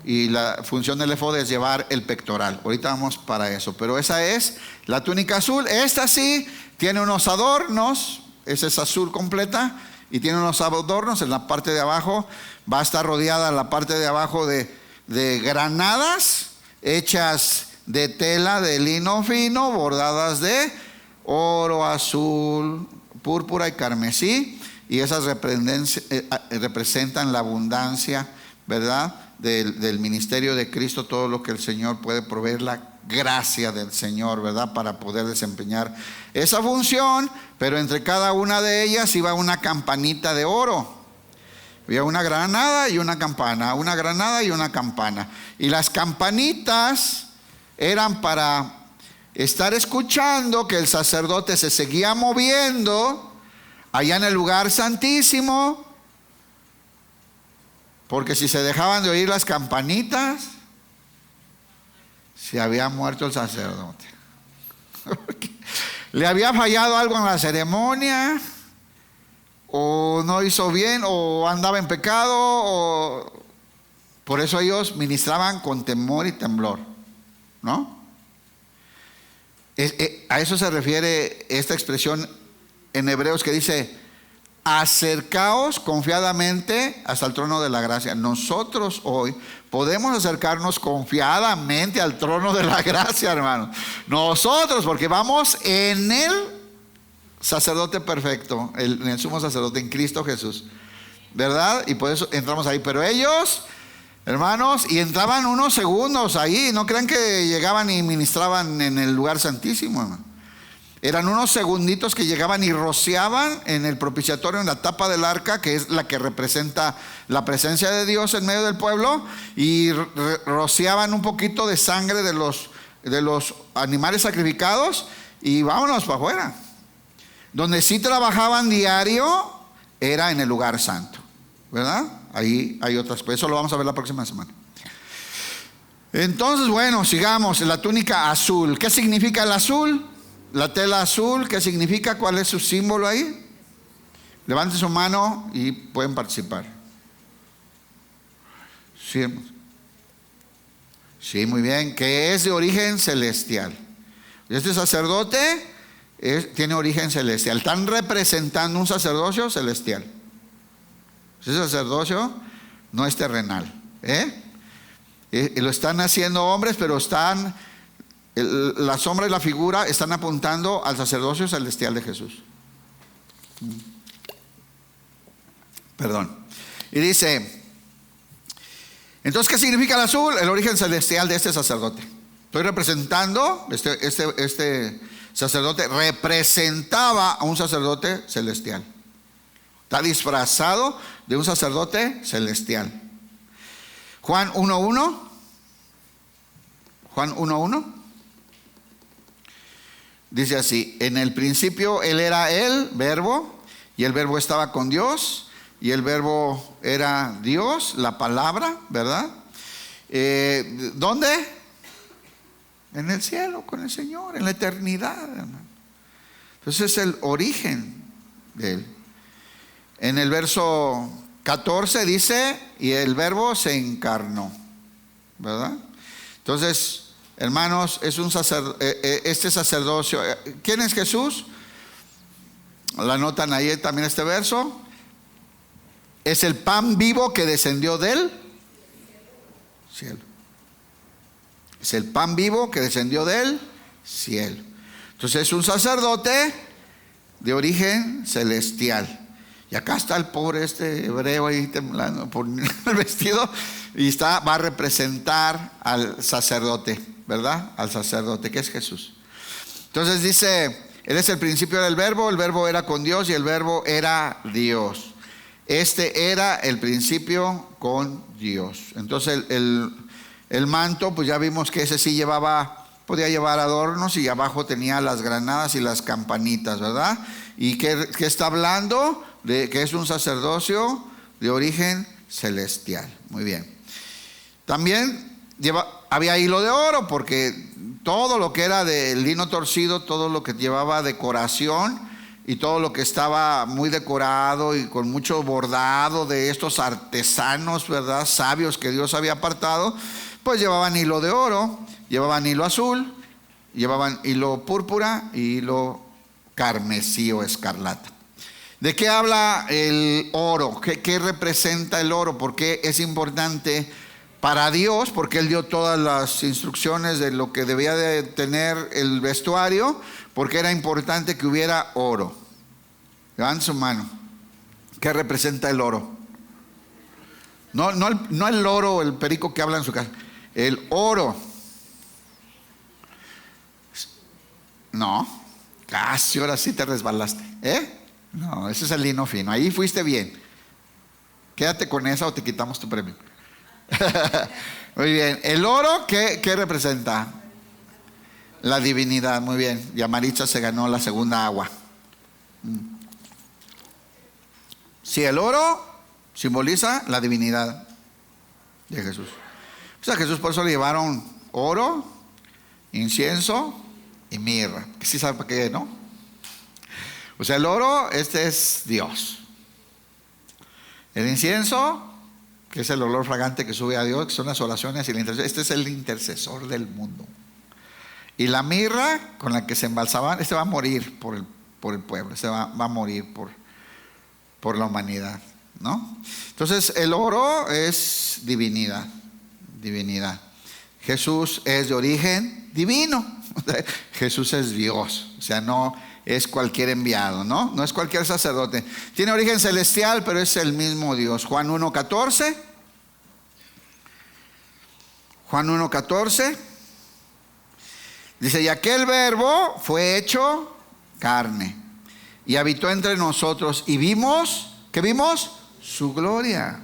y la función del efod es llevar el pectoral. Ahorita vamos para eso, pero esa es la túnica azul. Esta sí tiene unos adornos, esa es azul completa, y tiene unos adornos. En la parte de abajo va a estar rodeada la parte de abajo de granadas hechas de tela de lino fino, bordadas de oro, azul, púrpura y carmesí, y esas representan la abundancia, ¿verdad?, del ministerio de Cristo, todo lo que el Señor puede proveer, la gracia del Señor, ¿verdad?, para poder desempeñar esa función. Pero entre cada una de ellas iba una campanita de oro. Había una granada y una campana, una granada y una campana. Y las campanitas eran para estar escuchando que el sacerdote se seguía moviendo allá en el lugar santísimo, porque si se dejaban de oír las campanitas, se había muerto el sacerdote. Le había fallado algo en la ceremonia, o no hizo bien, o andaba en pecado, o... Por eso ellos ministraban con temor y temblor, ¿no? A eso se refiere esta expresión en Hebreos que dice: acercaos confiadamente hasta el trono de la gracia. Nosotros hoy podemos acercarnos confiadamente al trono de la gracia, hermanos. Nosotros, porque vamos en el sacerdote perfecto, en el sumo sacerdote, en Cristo Jesús, ¿verdad? Y por eso entramos ahí. Pero ellos, hermanos, y entraban unos segundos ahí. No crean que llegaban y ministraban en el lugar santísimo, hermano. Eran unos segunditos que llegaban y rociaban en el propiciatorio, en la tapa del arca, que es la que representa la presencia de Dios en medio del pueblo, y rociaban un poquito de sangre de los animales sacrificados, y vámonos para afuera. Donde sí trabajaban diario era en el lugar santo, ¿verdad? Ahí hay otras cosas. Eso lo vamos a ver la próxima semana. Entonces, bueno, sigamos. La túnica azul. ¿Qué significa el azul? La tela azul, ¿qué significa? ¿Cuál es su símbolo ahí? Levante su mano y pueden participar. Sí, muy bien. Que es de origen celestial. Este sacerdote tiene origen celestial. Están representando un sacerdocio celestial. Ese sacerdocio no es terrenal. Lo están haciendo hombres, pero están... La sombra y la figura están apuntando al sacerdocio celestial de Jesús. Perdón. Y dice, entonces, ¿qué significa el azul? El origen celestial de este sacerdote. Estoy representando, este sacerdote representaba a un sacerdote celestial. Está disfrazado de un sacerdote celestial. Juan 1:1. Juan 1:1. Dice así: en el principio Él era el Verbo, y el Verbo estaba con Dios, y el Verbo era Dios, la palabra, ¿verdad? ¿Dónde? En el cielo, con el Señor, en la eternidad, hermano. Entonces es el origen de Él. En el verso 14 dice: y el Verbo se encarnó, ¿verdad? Entonces, hermanos, es un este sacerdocio. ¿Quién es Jesús? La anotan ahí también este verso. Es el pan vivo que descendió del cielo. Es el pan vivo que descendió del cielo. Entonces es un sacerdote de origen celestial. Y acá está el pobre hebreo ahí temblando por el vestido, y va a representar al sacerdote, ¿verdad? Al sacerdote, que es Jesús. Entonces dice: Él es el principio del Verbo, el Verbo era con Dios y el Verbo era Dios. Este era el principio con Dios. Entonces el manto, pues ya vimos que ese sí podía llevar adornos, y abajo tenía las granadas y las campanitas, ¿verdad? ¿Y qué está hablando? De que es un sacerdocio de origen celestial. Muy bien. También había hilo de oro, porque todo lo que era de lino torcido, todo lo que llevaba decoración y todo lo que estaba muy decorado y con mucho bordado de estos artesanos, ¿verdad?, sabios que Dios había apartado, pues llevaban hilo de oro, llevaban hilo azul, llevaban hilo púrpura y hilo carmesí o escarlata. ¿De qué habla el oro? ¿Qué representa el oro? ¿Por qué es importante para Dios? Porque Él dio todas las instrucciones de lo que debía de tener el vestuario, porque era importante que hubiera oro. Levanten su mano. ¿Qué representa el oro? No el oro, el perico que habla en su casa. El oro. No, casi ahora sí te resbalaste. No, ese es el lino fino. Ahí fuiste bien. Quédate con esa o te quitamos tu premio. Muy bien. El oro, ¿qué representa? La divinidad. Muy bien. Y Amaritza se ganó la segunda agua. Sí, el oro simboliza la divinidad de Jesús. O sea, Jesús por eso le llevaron oro, incienso y mirra. Que sí sabe para qué, ¿no? O sea, el oro, este es Dios. El incienso, que es el olor fragante que sube a Dios, que son las oraciones y la intercesión. Este es el intercesor del mundo. Y la mirra con la que se embalsaban, este va a morir por el pueblo, este va a morir por la humanidad, ¿no? Entonces, el oro es divinidad. Jesús es de origen divino. Jesús es Dios, o sea, no es cualquier enviado, no es cualquier sacerdote. Tiene origen celestial, pero es el mismo Dios. Juan 1:14. Juan 1:14 dice: y aquel verbo fue hecho carne y habitó entre nosotros, y vimos, ¿qué vimos? Su gloria.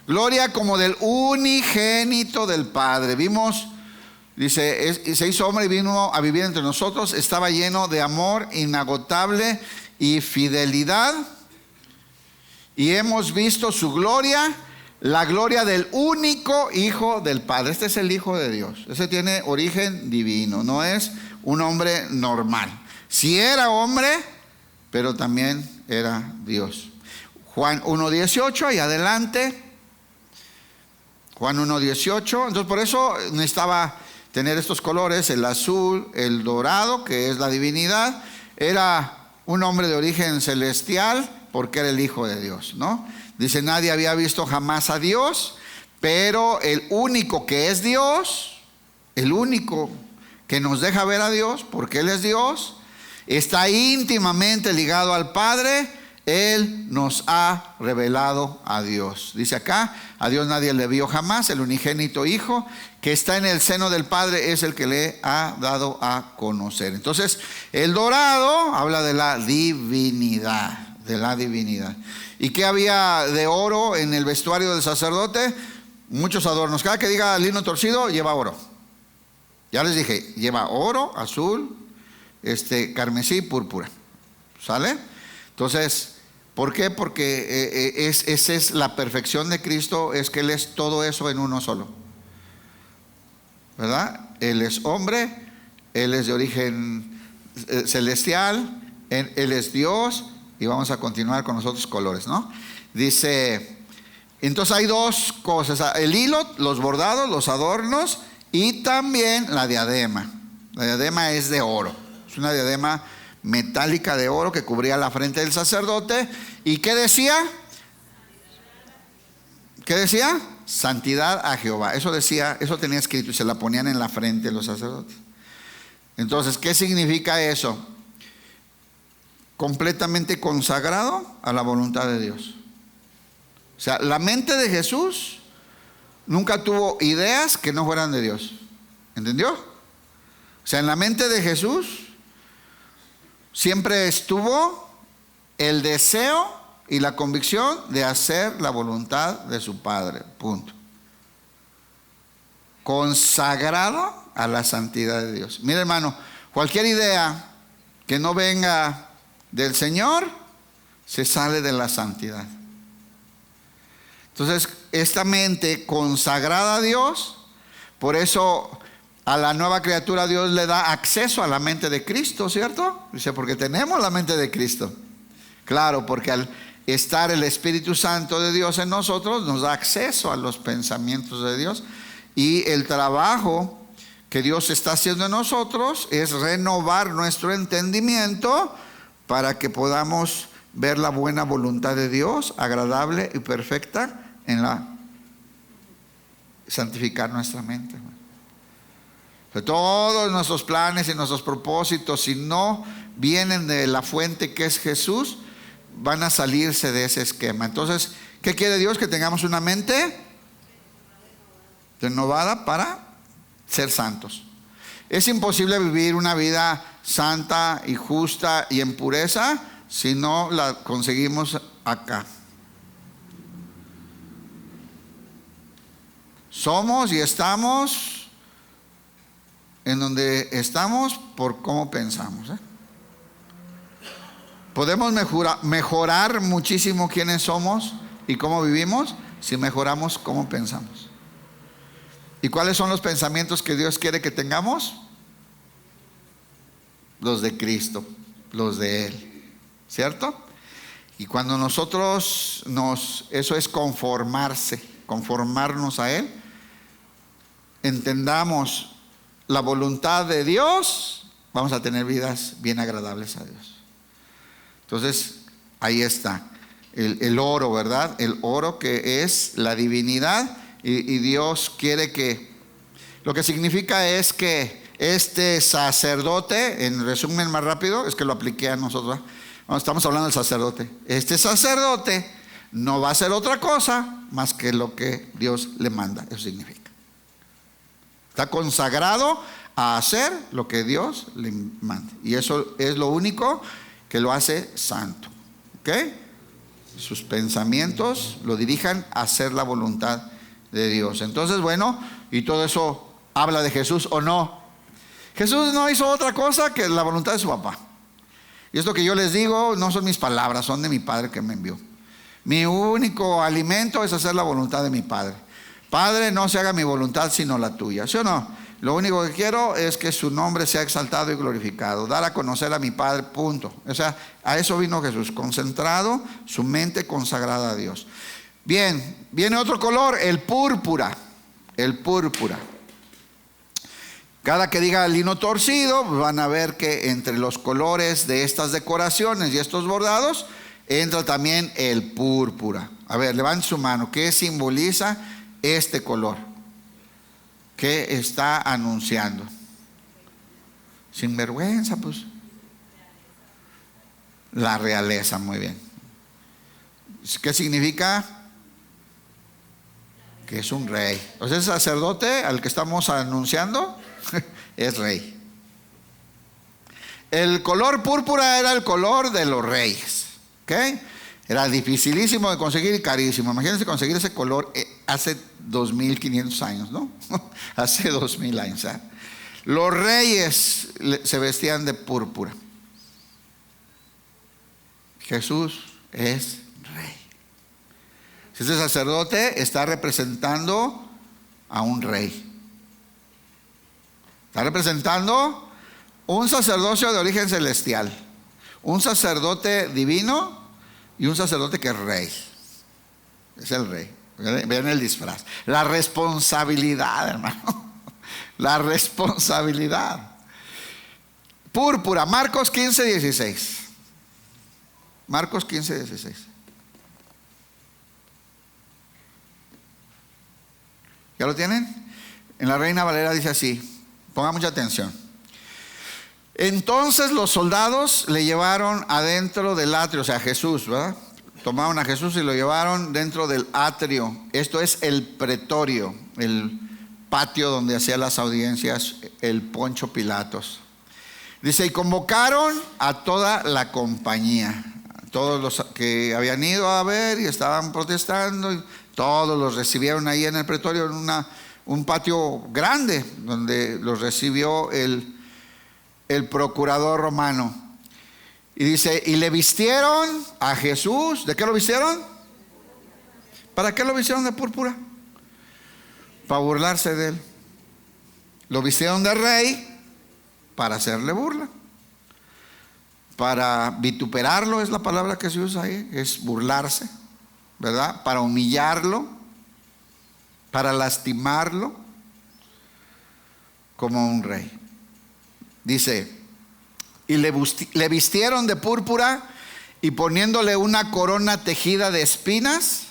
Gloria como del unigénito del Padre. Vimos, dice, se hizo hombre y vino a vivir entre nosotros. Estaba lleno de amor inagotable y fidelidad. Y hemos visto su gloria, la gloria del único Hijo del Padre. Este es el Hijo de Dios. Ese tiene origen divino, no es un hombre normal. Sí era hombre, pero también era Dios. Juan 1:18 y adelante. Juan 1:18. Entonces por eso necesitaba tener estos colores: el azul, el dorado, que es la divinidad. Era un hombre de origen celestial porque era el Hijo de Dios, ¿no? Dice: nadie había visto jamás a Dios, pero el único que es Dios, el único que nos deja ver a Dios, porque Él es Dios, está íntimamente ligado al Padre. Él nos ha revelado a Dios. Dice acá: a Dios nadie le vio jamás. El unigénito Hijo que está en el seno del Padre es el que le ha dado a conocer. Entonces, el dorado habla de la divinidad. De la divinidad. ¿Y qué había de oro en el vestuario del sacerdote? Muchos adornos. Cada que diga lino torcido, lleva oro. Ya les dije, lleva oro, azul, carmesí, púrpura. ¿Sale? Entonces, ¿por qué? Porque esa es la perfección de Cristo, es que Él es todo eso en uno solo, ¿verdad? Él es hombre, Él es de origen celestial, Él es Dios. Y vamos a continuar con los otros colores, ¿no? Dice, entonces hay dos cosas: el hilo, los bordados, los adornos, y también la diadema. La diadema es de oro, es una diadema metálica de oro que cubría la frente del sacerdote. ¿Y qué decía? ¿Qué decía? Santidad a Jehová. Eso decía, eso tenía escrito y se la ponían en la frente de los sacerdotes. Entonces, ¿qué significa eso? Completamente consagrado a la voluntad de Dios. O sea, la mente de Jesús nunca tuvo ideas que no fueran de Dios. ¿Entendió? O sea, en la mente de Jesús siempre estuvo el deseo y la convicción de hacer la voluntad de su Padre. Punto. Consagrado a la santidad de Dios. Mira, hermano, cualquier idea que no venga del Señor se sale de la santidad. Entonces, esta mente consagrada a Dios, por eso a la nueva criatura Dios le da acceso a la mente de Cristo, ¿cierto? Dice, porque tenemos la mente de Cristo. Claro, porque al estar el Espíritu Santo de Dios en nosotros, nos da acceso a los pensamientos de Dios. Y el trabajo que Dios está haciendo en nosotros es renovar nuestro entendimiento para que podamos ver la buena voluntad de Dios, agradable y perfecta, en la santificar nuestra mente. Todos nuestros planes y nuestros propósitos, si no vienen de la fuente que es Jesús, van a salirse de ese esquema. Entonces, ¿qué quiere Dios? Que tengamos una mente renovada para ser santos. Es imposible vivir una vida santa y justa y en pureza si no la conseguimos acá. Somos y estamos en donde estamos por cómo pensamos. Podemos mejorar muchísimo quiénes somos y cómo vivimos si mejoramos cómo pensamos. ¿Y cuáles son los pensamientos que Dios quiere que tengamos? Los de Cristo, los de Él, ¿cierto? Y cuando nosotros eso es conformarnos a Él, entendamos la voluntad de Dios, vamos a tener vidas bien agradables a Dios. Entonces, ahí está el oro, ¿verdad? El oro que es la divinidad, y Dios quiere que, lo que significa es que este sacerdote, en resumen más rápido, es que lo apliqué a nosotros, ¿verdad? Estamos hablando del sacerdote. Este sacerdote no va a hacer otra cosa más que lo que Dios le manda. Eso significa. Está consagrado a hacer lo que Dios le manda. Y eso es lo único que lo hace santo. ¿Ok? Sus pensamientos lo dirijan a hacer la voluntad de Dios. Entonces, bueno, y todo eso habla de Jesús o no. Jesús no hizo otra cosa que la voluntad de su papá. Y esto que yo les digo no son mis palabras, son de mi Padre que me envió. Mi único alimento es hacer la voluntad de mi Padre. Padre, no se haga mi voluntad sino la tuya, ¿sí o no? Lo único que quiero es que su nombre sea exaltado y glorificado, dar a conocer a mi Padre, punto. O sea, a eso vino Jesús, concentrado, su mente consagrada a Dios. Bien, viene otro color, el púrpura. El púrpura. Cada que diga lino torcido, van a ver que entre los colores de estas decoraciones y estos bordados entra también el púrpura. A ver, levanten su mano. ¿Qué simboliza este color? ¿Qué está anunciando? Sin vergüenza, pues. La realeza, muy bien. ¿Qué significa? Que es un rey. O sea, el sacerdote al que estamos anunciando es rey. El color púrpura era el color de los reyes. ¿Ok? Era dificilísimo de conseguir y carísimo. Imagínense conseguir ese color hace 2500 años, ¿no? Hace 2000 años. ¿eh? Los reyes se vestían de púrpura. Jesús es rey. Este sacerdote está representando a un rey. Está representando un sacerdocio de origen celestial, un sacerdote divino y un sacerdote que es rey. Es el rey. Vean el disfraz. La responsabilidad, hermano. La responsabilidad. Púrpura, Marcos 15:16. Marcos 15:16. ¿Ya lo tienen? En la Reina Valera dice así. Pongan mucha atención. Entonces los soldados le llevaron adentro del atrio, o sea, Jesús, ¿verdad? Tomaron a Jesús y lo llevaron dentro del atrio. Esto es el pretorio, el patio donde hacía las audiencias el Poncio Pilatos. Dice, y convocaron a toda la compañía, todos los que habían ido a ver y estaban protestando, y todos los recibieron ahí en el pretorio, en un patio grande, donde los recibió el procurador romano. Y dice, y le vistieron a Jesús. ¿De qué lo vistieron? ¿Para qué lo vistieron de púrpura? Para burlarse de él. Lo vistieron de rey para hacerle burla. Para vituperarlo es la palabra que se usa ahí, es burlarse, ¿verdad? Para humillarlo, para lastimarlo, como un rey. Dice, y le vistieron de púrpura y poniéndole una corona tejida de espinas,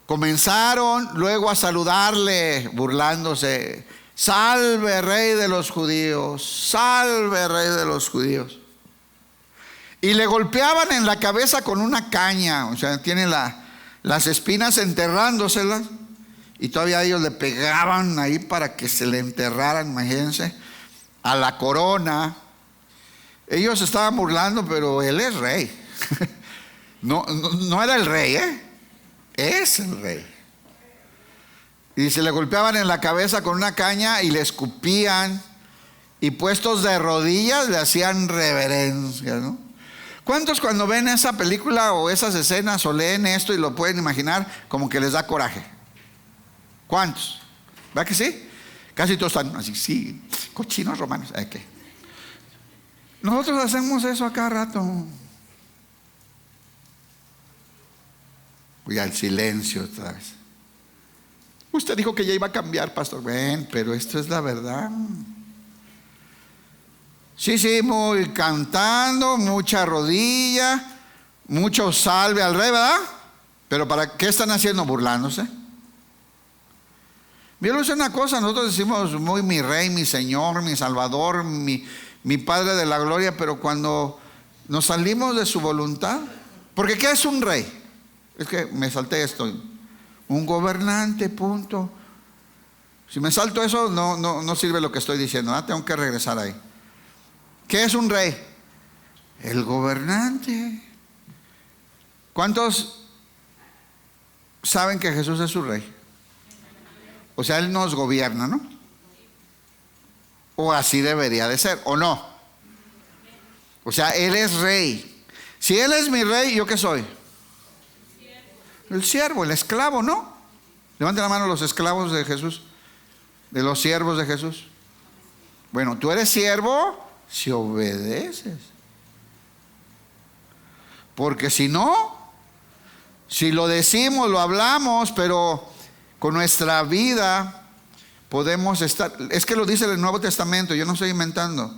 comenzaron luego a saludarle, burlándose: salve, rey de los judíos, salve, rey de los judíos. Y le golpeaban en la cabeza con una caña, o sea, tiene las espinas enterrándoselas, y todavía ellos le pegaban ahí para que se le enterraran, imagínense, a la corona. Ellos estaban burlando, pero él es rey. No era el rey, es el rey. Y se le golpeaban en la cabeza con una caña y le escupían, y puestos de rodillas le hacían reverencia, ¿no? ¿Cuántos cuando ven esa película o esas escenas o leen esto y lo pueden imaginar, como que les da coraje? ¿Cuántos? ¿Verdad que sí? Casi todos están así, sí, cochinos romanos. ¿Qué? Nosotros hacemos eso a cada rato. Oiga, el silencio otra vez. Usted dijo que ya iba a cambiar, pastor. Ven, pero esto es la verdad. Sí, muy cantando, mucha rodilla, mucho salve al rey, ¿verdad? Pero ¿para qué están haciendo? Burlándose. Yo les digo una cosa, nosotros decimos muy mi rey, mi señor, mi salvador, mi padre de la gloria, pero cuando nos salimos de su voluntad, porque ¿qué es un rey? Es que me salté esto, un gobernante, punto. Si me salto eso, no sirve lo que estoy diciendo, ¿no? Tengo que regresar ahí. ¿Qué es un rey? El gobernante. ¿Cuántos saben que Jesús es su rey? O sea, Él nos gobierna, ¿no? O así debería de ser, ¿o no? O sea, Él es rey. Si Él es mi rey, ¿yo qué soy? El siervo, el esclavo, ¿no? Levanten la mano los esclavos de Jesús, de los siervos de Jesús. Bueno, tú eres siervo si obedeces. Porque si no, si lo decimos, lo hablamos, pero con nuestra vida podemos estar, es que lo dice el Nuevo Testamento, yo no estoy inventando.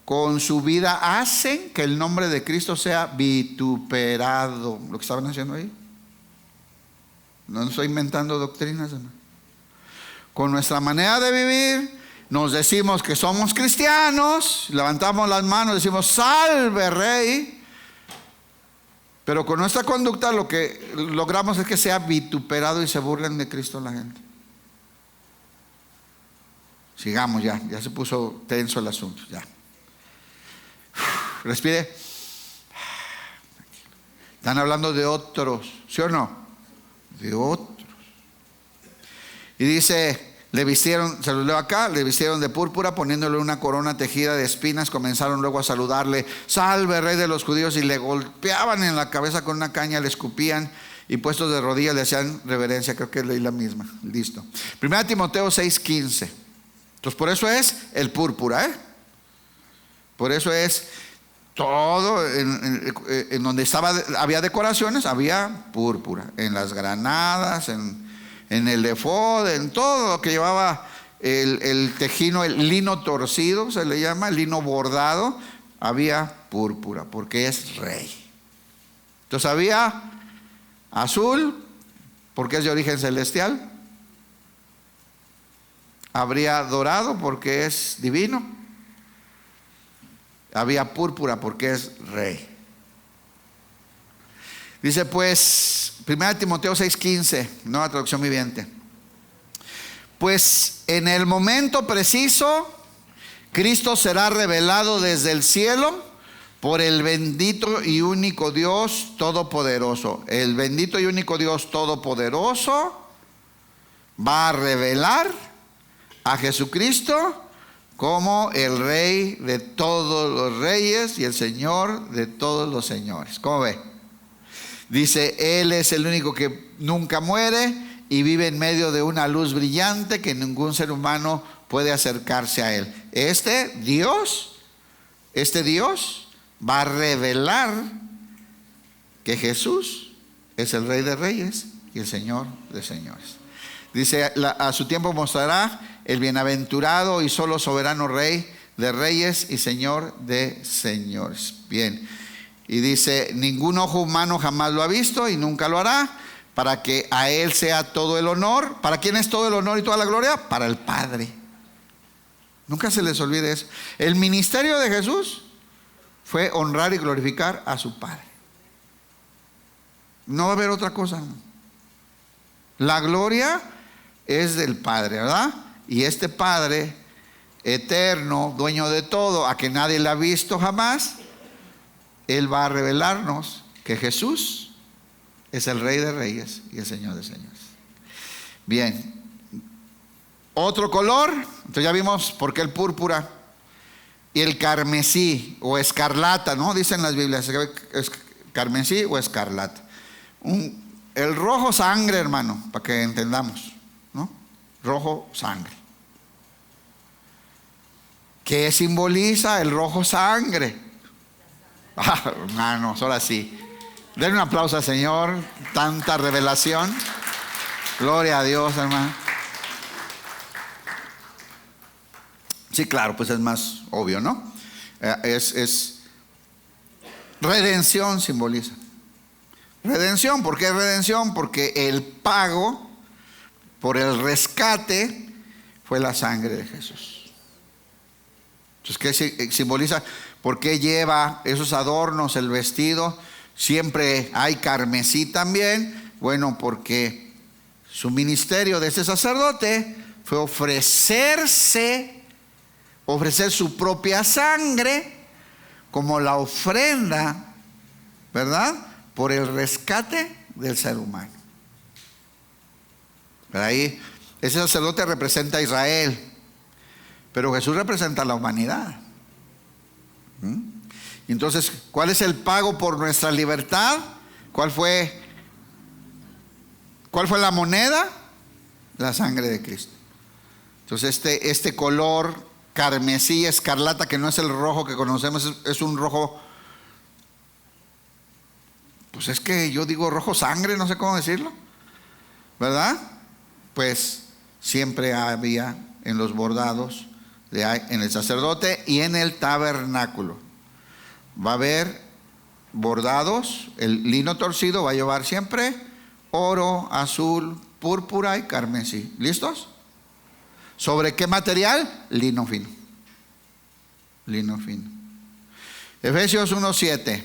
Con su vida hacen que el nombre de Cristo sea vituperado. Lo que estaban haciendo ahí. No estoy inventando doctrinas, hermano. Con nuestra manera de vivir, nos decimos que somos cristianos, levantamos las manos, decimos salve rey, pero con nuestra conducta lo que logramos es que sea vituperado y se burlen de Cristo la gente. Sigamos, ya se puso tenso el asunto, ya. Respire. Están hablando de otros, ¿sí o no? De otros. Y dice, le vistieron, se lo leo acá, le vistieron de púrpura, poniéndole una corona tejida de espinas, comenzaron luego a saludarle, salve rey de los judíos, y le golpeaban en la cabeza con una caña, le escupían, y puestos de rodillas le hacían reverencia. Creo que leí la misma, listo. 1 Timoteo 6:15. Entonces por eso es el púrpura, por eso es todo, en donde había decoraciones, había púrpura, en las granadas, en el efod, en todo lo que llevaba el tejino, el lino torcido, se le llama, el lino bordado, había púrpura, porque es rey. Entonces había azul, porque es de origen celestial. Habría dorado, porque es divino. Había púrpura, porque es rey. Dice pues 1 Timoteo 6:15, nueva traducción viviente. Pues en el momento preciso, Cristo será revelado desde el cielo por el bendito y único Dios Todopoderoso. El bendito y único Dios Todopoderoso va a revelar a Jesucristo como el Rey de todos los reyes y el Señor de todos los señores. ¿Cómo ve? Dice, Él es el único que nunca muere y vive en medio de una luz brillante que ningún ser humano puede acercarse a Él. Este Dios va a revelar que Jesús es el Rey de Reyes y el Señor de señores. Dice, a su tiempo mostrará el bienaventurado y solo soberano Rey de reyes y Señor de señores. Bien. Y dice, ningún ojo humano jamás lo ha visto y nunca lo hará, para que a Él sea todo el honor. ¿Para quién es todo el honor y toda la gloria? Para el Padre. Nunca se les olvide eso. El ministerio de Jesús fue honrar y glorificar a su Padre. No va a haber otra cosa. La gloria es del Padre, ¿verdad? Y este Padre eterno, dueño de todo, a que nadie le ha visto jamás, Él va a revelarnos que Jesús es el Rey de Reyes y el Señor de señores. Bien. Otro color, entonces ya vimos por qué el púrpura y el carmesí o escarlata, ¿no? Dicen las Biblias, es carmesí o escarlata. El rojo sangre, hermano, para que entendamos, ¿no? Rojo sangre. ¿Qué simboliza el rojo sangre? Hermanos, ahora sí. Denle un aplauso al Señor, tanta revelación. Gloria a Dios, hermano. Sí, claro, pues es más obvio, ¿no? Es redención simboliza. Redención, ¿por qué redención? Porque el pago por el rescate fue la sangre de Jesús. Entonces, ¿qué simboliza? ¿Por qué lleva esos adornos, el vestido? Siempre hay carmesí también. Bueno, porque su ministerio de este sacerdote fue ofrecer su propia sangre como la ofrenda, ¿verdad?, por el rescate del ser humano. Pero ahí, ese sacerdote representa a Israel, pero Jesús representa a la humanidad. Y entonces, ¿cuál es el pago por nuestra libertad? ¿Cuál fue la moneda? La sangre de Cristo. Entonces este color carmesí, escarlata, que no es el rojo que conocemos, es un rojo, pues es que yo digo rojo sangre, no sé cómo decirlo, ¿verdad? Pues siempre había en los bordados, en el sacerdote y en el tabernáculo. Va a haber bordados, el lino torcido va a llevar siempre oro, azul, púrpura y carmesí. ¿Listos? ¿Sobre qué material? Lino fino. Lino fino. Efesios 1:7,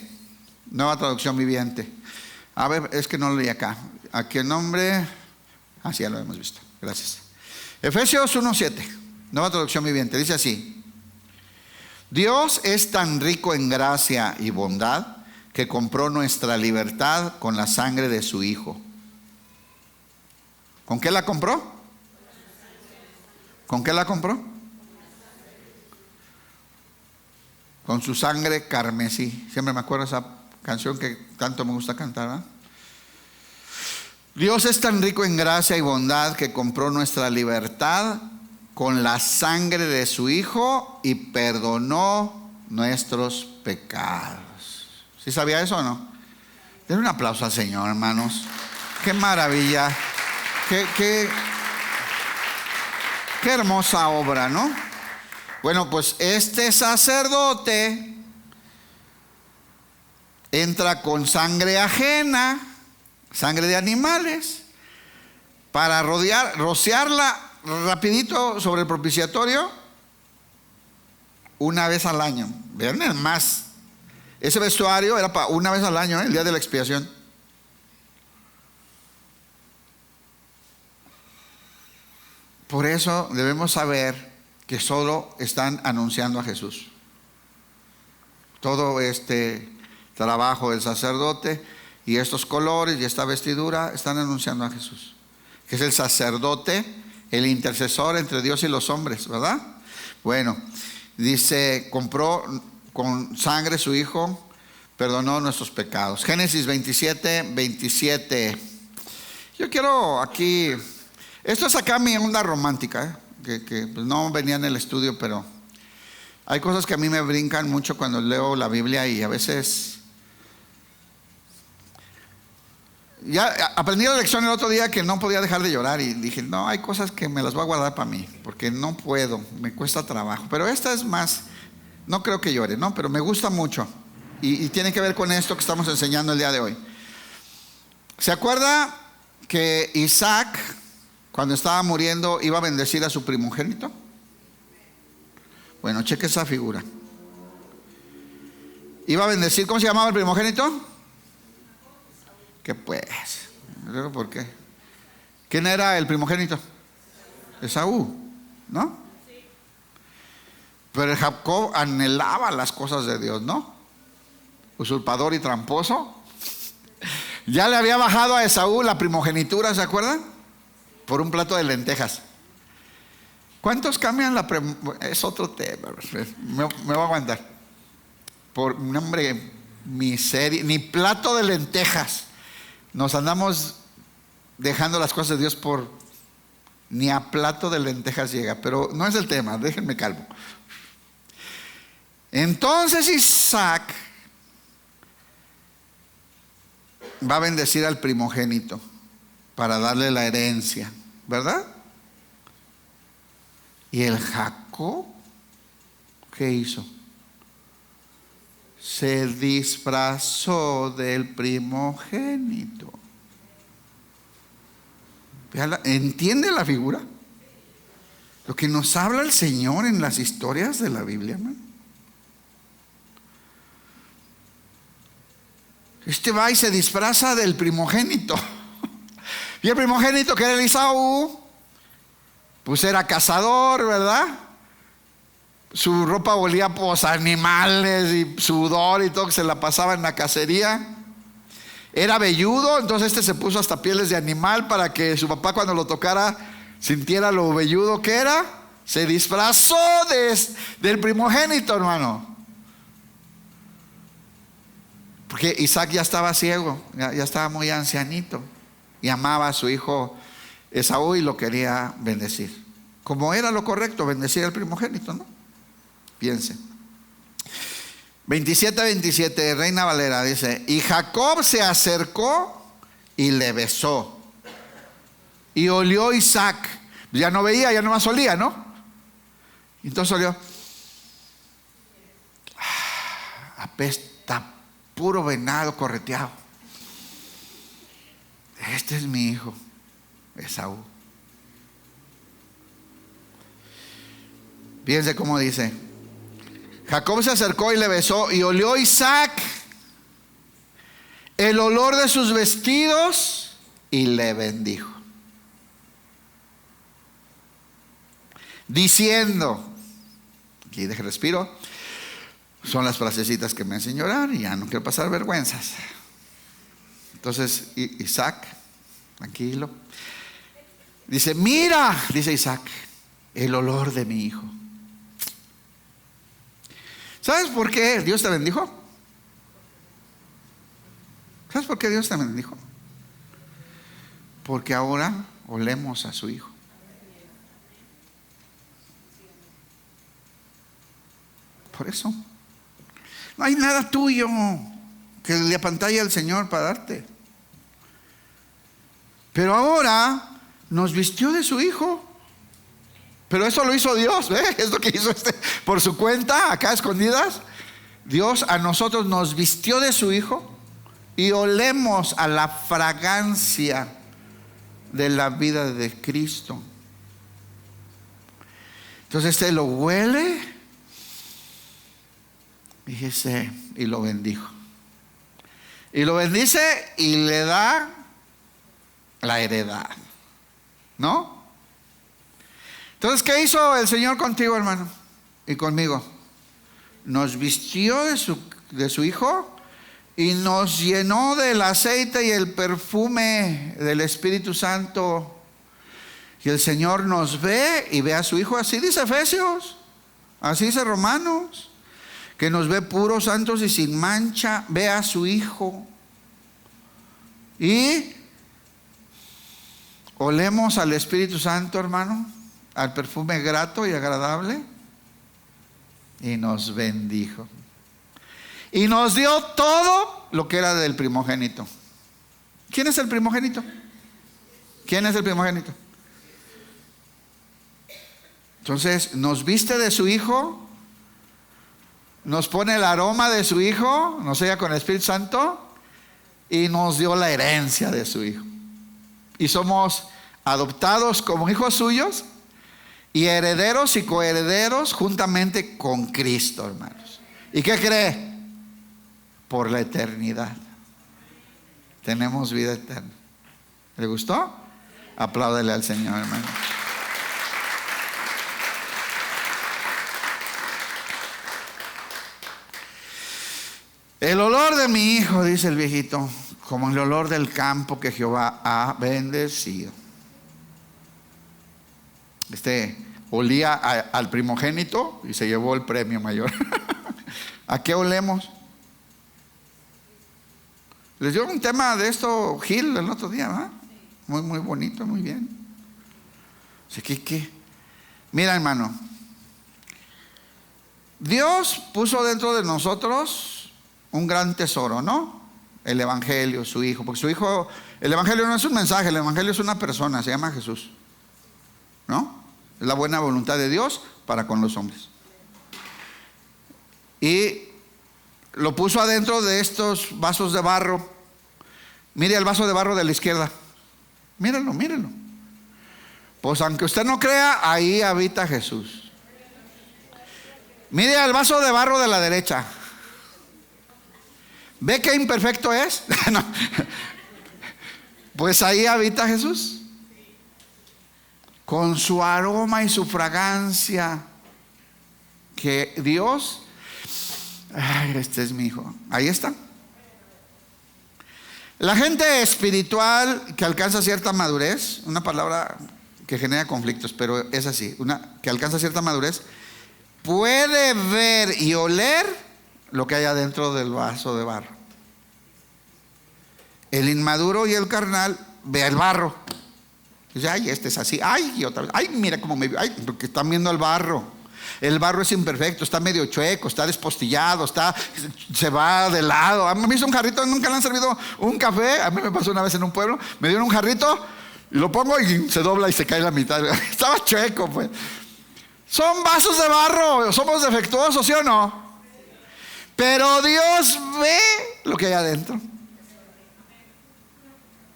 nueva traducción viviente. A ver, es que no lo leí acá. ¿A qué nombre? Sí, ya lo hemos visto. Gracias. Efesios 1:7, nueva traducción viviente. Dice así: Dios es tan rico en gracia y bondad que compró nuestra libertad con la sangre de su Hijo. ¿Con qué la compró? ¿Con qué la compró? Con su sangre carmesí. Siempre me acuerdo esa canción que tanto me gusta cantar, ¿verdad? Dios es tan rico en gracia y bondad que compró nuestra libertad con la sangre de su Hijo y perdonó nuestros pecados. ¿Sí sabía eso o no? Denle un aplauso al Señor, hermanos. Qué maravilla. Qué hermosa obra, ¿no? Bueno, pues este sacerdote entra con sangre ajena, sangre de animales, para rociarla rapidito sobre el propiciatorio una vez al año. Vean el más. Ese vestuario era para una vez al año, el día de la expiación. Por eso debemos saber que solo están anunciando a Jesús. Todo este trabajo del sacerdote y estos colores y esta vestidura están anunciando a Jesús, que es el sacerdote, el intercesor entre Dios y los hombres, ¿verdad? Bueno, dice, compró con sangre su Hijo, perdonó nuestros pecados. Génesis 27, 27. Yo quiero aquí, esto es acá mi onda romántica, que pues no venía en el estudio, pero hay cosas que a mí me brincan mucho cuando leo la Biblia y a veces... Ya aprendí la lección el otro día que no podía dejar de llorar y dije, no, hay cosas que me las voy a guardar para mí, porque no puedo, me cuesta trabajo. Pero esta es más, no creo que llore, ¿no? Pero me gusta mucho y tiene que ver con esto que estamos enseñando el día de hoy. ¿Se acuerda que Isaac, cuando estaba muriendo, iba a bendecir a su primogénito? Bueno, cheque esa figura. Iba a bendecir, ¿cómo se llamaba el primogénito? ¿Qué pues? ¿Por qué? ¿Quién era el primogénito? Esaú, ¿no? Pero Jacob anhelaba las cosas de Dios, ¿no? Usurpador y tramposo. Ya le había bajado a Esaú la primogenitura, ¿se acuerdan? Por un plato de lentejas. ¿Cuántos cambian la es otro tema, me voy a aguantar. Por un hombre, miseria, ni plato de lentejas. Nos andamos dejando las cosas de Dios por ni a plato de lentejas llega, pero no es el tema, déjenme calmo. Entonces Isaac va a bendecir al primogénito para darle la herencia, ¿verdad? Y el Jacob, ¿qué hizo? Se disfrazó del primogénito. ¿Entiende la figura? Lo que nos habla el Señor en las historias de la Biblia, hermano. Este va y se disfraza del primogénito. Y el primogénito, que era el Esaú, pues era cazador, ¿verdad? Su ropa olía pues animales y sudor y todo, que se la pasaba en la cacería. Era velludo, entonces se puso hasta pieles de animal para que su papá cuando lo tocara sintiera lo velludo que era. Se disfrazó del primogénito, hermano. Porque Isaac ya estaba ciego, ya estaba muy ancianito y amaba a su hijo Esaú y lo quería bendecir. Como era lo correcto, bendecir al primogénito, ¿no? Piense. 27, Reina Valera dice: y Jacob se acercó y le besó. Y olió Isaac. Ya no veía, ya nomás olía, ¿no? Entonces olió. Apesta puro venado correteado. Este es mi hijo, Esaú. Fíjense cómo dice: Jacob se acercó y le besó, y olió Isaac el olor de sus vestidos y le bendijo, diciendo, aquí deje respiro, son las frasecitas que me enseñó a orar y ya no quiero pasar vergüenzas. Entonces Isaac, tranquilo, dice: mira, dice Isaac, el olor de mi hijo. ¿Sabes por qué Dios te bendijo? ¿Sabes por qué Dios te bendijo? Porque ahora olemos a su hijo. Por eso no hay nada tuyo que le apantalle al Señor para darte. Pero ahora nos vistió de su hijo. Pero eso lo hizo Dios, ¿eh? Es lo que hizo por su cuenta, acá escondidas. Dios a nosotros nos vistió de su hijo y olemos a la fragancia de la vida de Cristo. Entonces lo huele, fíjese, y lo bendijo. Y lo bendice y le da la heredad, ¿no? Entonces, ¿qué hizo el Señor contigo, hermano? Y conmigo. Nos vistió de su hijo y nos llenó del aceite y el perfume del Espíritu Santo. Y el Señor nos ve y ve a su hijo. Así dice Efesios, así dice Romanos, que nos ve puros, santos y sin mancha, ve a su Hijo. Y olemos al Espíritu Santo, hermano, al perfume grato y agradable, y nos bendijo. Y nos dio todo lo que era del primogénito. ¿Quién es el primogénito? ¿Quién es el primogénito? Entonces, nos viste de su Hijo, nos pone el aroma de su Hijo, nos sella con el Espíritu Santo y nos dio la herencia de su Hijo. Y somos adoptados como hijos suyos y herederos y coherederos juntamente con Cristo, hermanos. ¿Y qué cree? Por la eternidad. Tenemos vida eterna. ¿Le gustó? Apláudele al Señor, hermano. El olor de mi Hijo, dice el viejito, como el olor del campo que Jehová ha bendecido. Olía al primogénito y se llevó el premio mayor. ¿A qué olemos? Les dio un tema de esto Gil el otro día, ¿verdad? Muy, muy bonito, muy bien. Así que, mira, hermano, Dios puso dentro de nosotros un gran tesoro, ¿no? El Evangelio, su Hijo. Porque su Hijo, el Evangelio no es un mensaje, el Evangelio es una persona, se llama Jesús, ¿no? Es la buena voluntad de Dios para con los hombres. Y lo puso adentro de estos vasos de barro. Mire el vaso de barro de la izquierda. Míralo, míralo. Pues aunque usted no crea, ahí habita Jesús. Mire el vaso de barro de la derecha. ¿Ve qué imperfecto es? No. Pues ahí habita Jesús. Con su aroma y su fragancia. Que Dios... Ay, este es mi Hijo. Ahí está. La gente espiritual que alcanza cierta madurez, una palabra que genera conflictos, pero es así, que alcanza cierta madurez, puede ver y oler lo que hay adentro del vaso de barro. El inmaduro y el carnal ve el barro. Dice, ay, este es así, ay, y otra vez, ay, mira cómo me vio, ay, porque están viendo el barro. El barro es imperfecto, está medio chueco, está despostillado, se va de lado. ¿Han visto un jarrito? ¿Nunca le han servido un café? A mí me pasó una vez en un pueblo, me dieron un jarrito y lo pongo y se dobla y se cae la mitad. Estaba chueco, pues. Son vasos de barro, somos defectuosos, ¿sí o no? Pero Dios ve lo que hay adentro.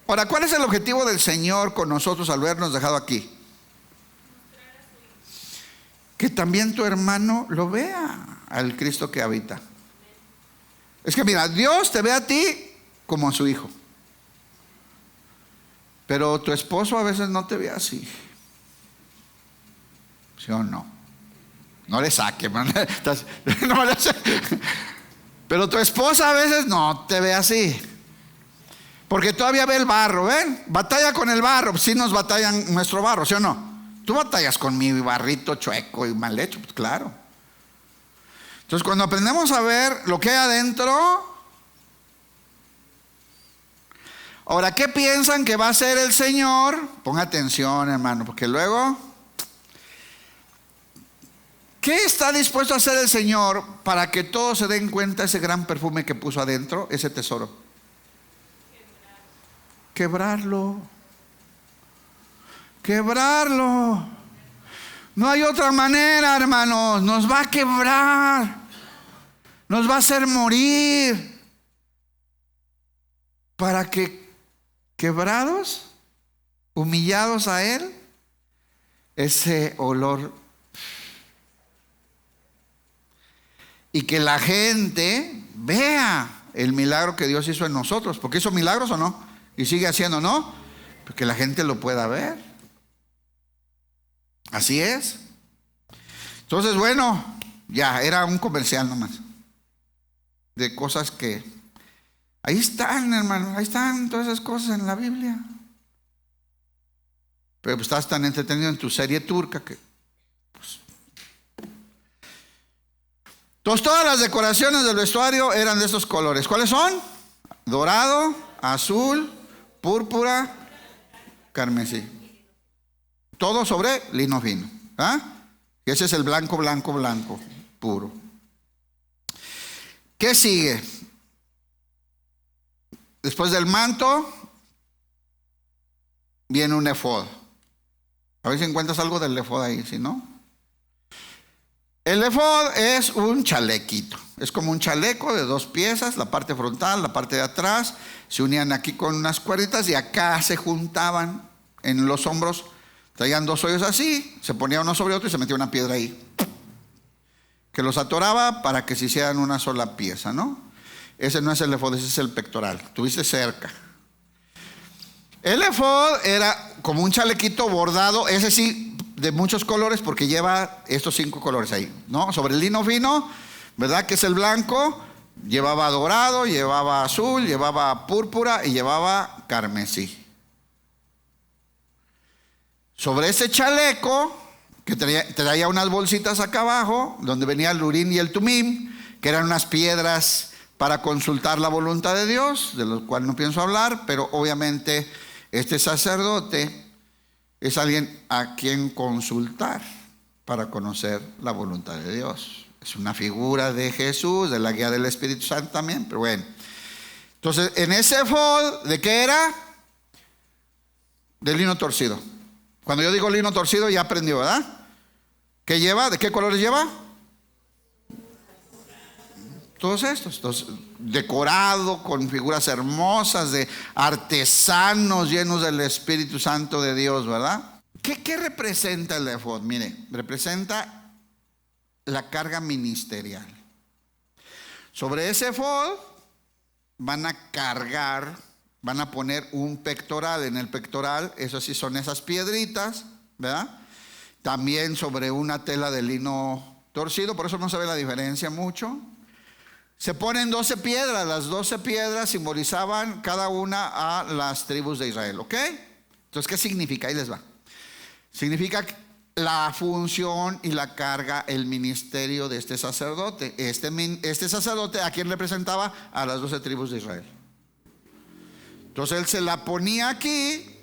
Ahora, ¿cuál es el objetivo del Señor con nosotros al habernos dejado aquí? Que también tu hermano lo vea al Cristo que habita. Es que mira, Dios te ve a ti como a su Hijo, pero tu esposo a veces no te ve así. ¿Sí o no? No le saque, man. No le saque. Pero tu esposa a veces no te ve así, porque todavía ve el barro. ¿Ven? Batalla con el barro. Sí nos batallan nuestro barro, ¿sí o no? Tú batallas con mi barrito chueco y mal hecho, pues claro. Entonces, cuando aprendemos a ver lo que hay adentro, ahora, ¿qué piensan que va a hacer el Señor? Ponga atención, hermano, porque luego, ¿qué está dispuesto a hacer el Señor para que todos se den cuenta de ese gran perfume que puso adentro, ese tesoro? Quebrarlo. Quebrarlo. No hay otra manera, hermanos. Nos va a quebrar. Nos va a hacer morir. Para que quebrados, humillados a Él, ese olor, y que la gente vea el milagro que Dios hizo en nosotros. Porque hizo milagros o no, y sigue haciendo, ¿no? Porque la gente lo pueda ver. Así es. Entonces, bueno, ya era un comercial nomás de cosas que ahí están, hermano. Ahí están todas esas cosas en la Biblia. Pero pues estás tan entretenido en tu serie turca que pues. Entonces todas las decoraciones del vestuario eran de estos colores. ¿Cuáles son? Dorado, azul, púrpura, carmesí. Todo sobre lino fino. Y ese es el blanco, blanco, blanco, puro. ¿Qué sigue? Después del manto viene un efod. A ver si encuentras algo del efod ahí, si no. El efod es un chalequito. Es como un chaleco de 2 piezas, la parte frontal, la parte de atrás. Se unían aquí con unas cuerditas y acá se juntaban en los hombros. Traían 2 hoyos así, se ponía uno sobre otro y se metía una piedra ahí, que los atoraba para que se hicieran una sola pieza, ¿no? Ese no es el efod, ese es el pectoral. Tuviste cerca. El efod era como un chalequito bordado, ese sí, de muchos colores, porque lleva estos 5 colores ahí, ¿no? Sobre el lino fino, ¿verdad? Que es el blanco. Llevaba dorado, llevaba azul, llevaba púrpura y llevaba carmesí. Sobre ese chaleco, que traía unas bolsitas acá abajo, donde venía el urín y el tumim, que eran unas piedras para consultar la voluntad de Dios, de lo cual no pienso hablar, pero obviamente este sacerdote es alguien a quien consultar para conocer la voluntad de Dios. Es una figura de Jesús, de la guía del Espíritu Santo también, pero bueno. Entonces, en ese efod, ¿de qué era? De lino torcido. Cuando yo digo lino torcido, ya aprendió, ¿verdad? ¿Qué lleva? ¿De qué colores lleva? Todos estos. Entonces, decorado con figuras hermosas de artesanos llenos del Espíritu Santo de Dios, ¿verdad? ¿Qué representa el efod? Mire, representa la carga ministerial. Sobre ese efod van a cargar, van a poner un pectoral. En el pectoral, eso sí son esas piedritas, ¿verdad? También sobre una tela de lino torcido, por eso no se ve la diferencia mucho. Se ponen 12 piedras, las 12 piedras simbolizaban cada una a las tribus de Israel, ¿ok? Entonces, ¿qué significa? Ahí les va. Significa la función y la carga, el ministerio de este sacerdote. Este sacerdote, ¿a quién representaba? A las 12 tribus de Israel. Entonces él se la ponía aquí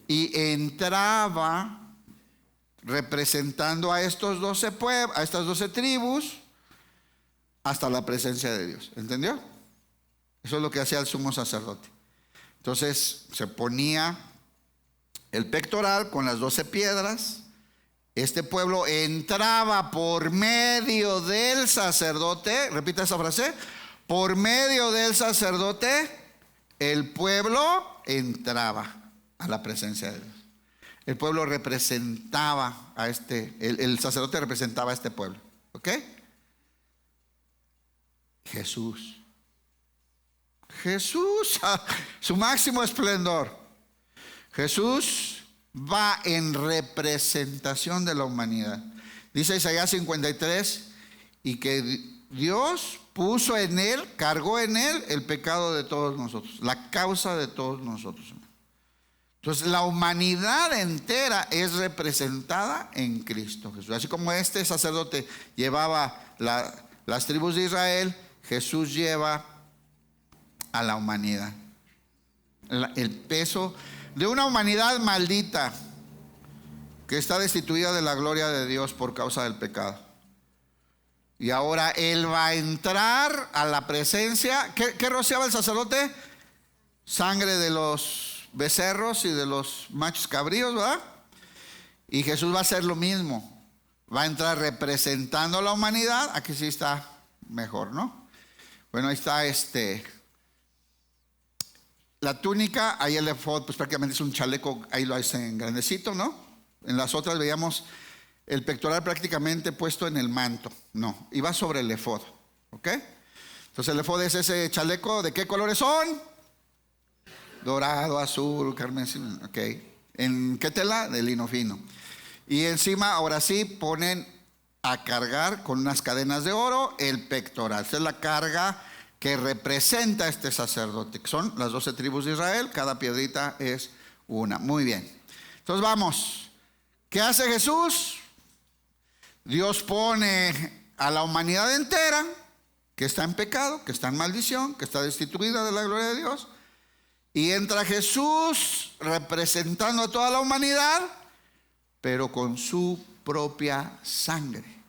y entraba representando a estos 12 pueblos, a estas 12 tribus, hasta la presencia de Dios. ¿Entendió? Eso es lo que hacía el sumo sacerdote. Entonces se ponía el pectoral con las 12 piedras. Este pueblo entraba por medio del sacerdote. Repita esa frase. Por medio del sacerdote, el pueblo entraba a la presencia de Dios. El pueblo representaba a el sacerdote representaba a este pueblo. ¿Ok? Jesús, su máximo esplendor. Jesús va en representación de la humanidad. Dice Isaías 53, y que Dios puso en él, cargó en él el pecado de todos nosotros, la causa de todos nosotros. Entonces la humanidad entera es representada en Cristo Jesús. Así como este sacerdote llevaba las tribus de Israel, Jesús lleva a la humanidad. El peso de una humanidad maldita que está destituida de la gloria de Dios por causa del pecado. Y ahora Él va a entrar a la presencia. ¿Qué rociaba el sacerdote? Sangre de los becerros y de los machos cabríos, ¿verdad? Y Jesús va a hacer lo mismo. Va a entrar representando a la humanidad. Aquí sí está mejor, ¿no? Bueno, ahí está la túnica. Ahí el efod, pues prácticamente es un chaleco. Ahí lo hacen grandecito, ¿no? En las otras veíamos el pectoral prácticamente puesto en el manto. No, iba sobre el efod. ¿Ok? Entonces el efod es ese chaleco. ¿De qué colores son? Dorado, azul, carmesí. Ok. ¿En qué tela? De lino fino. Y encima, ahora sí, ponen a cargar con unas cadenas de oro el pectoral. Esa es la carga que representa a este sacerdote, que son las 12 tribus de Israel. Cada piedrita es una. Muy bien. Entonces vamos. ¿Qué hace Jesús? Dios pone a la humanidad entera que está en pecado, que está en maldición, que está destituida de la gloria de Dios. Y entra Jesús representando a toda la humanidad, pero con su propia sangre.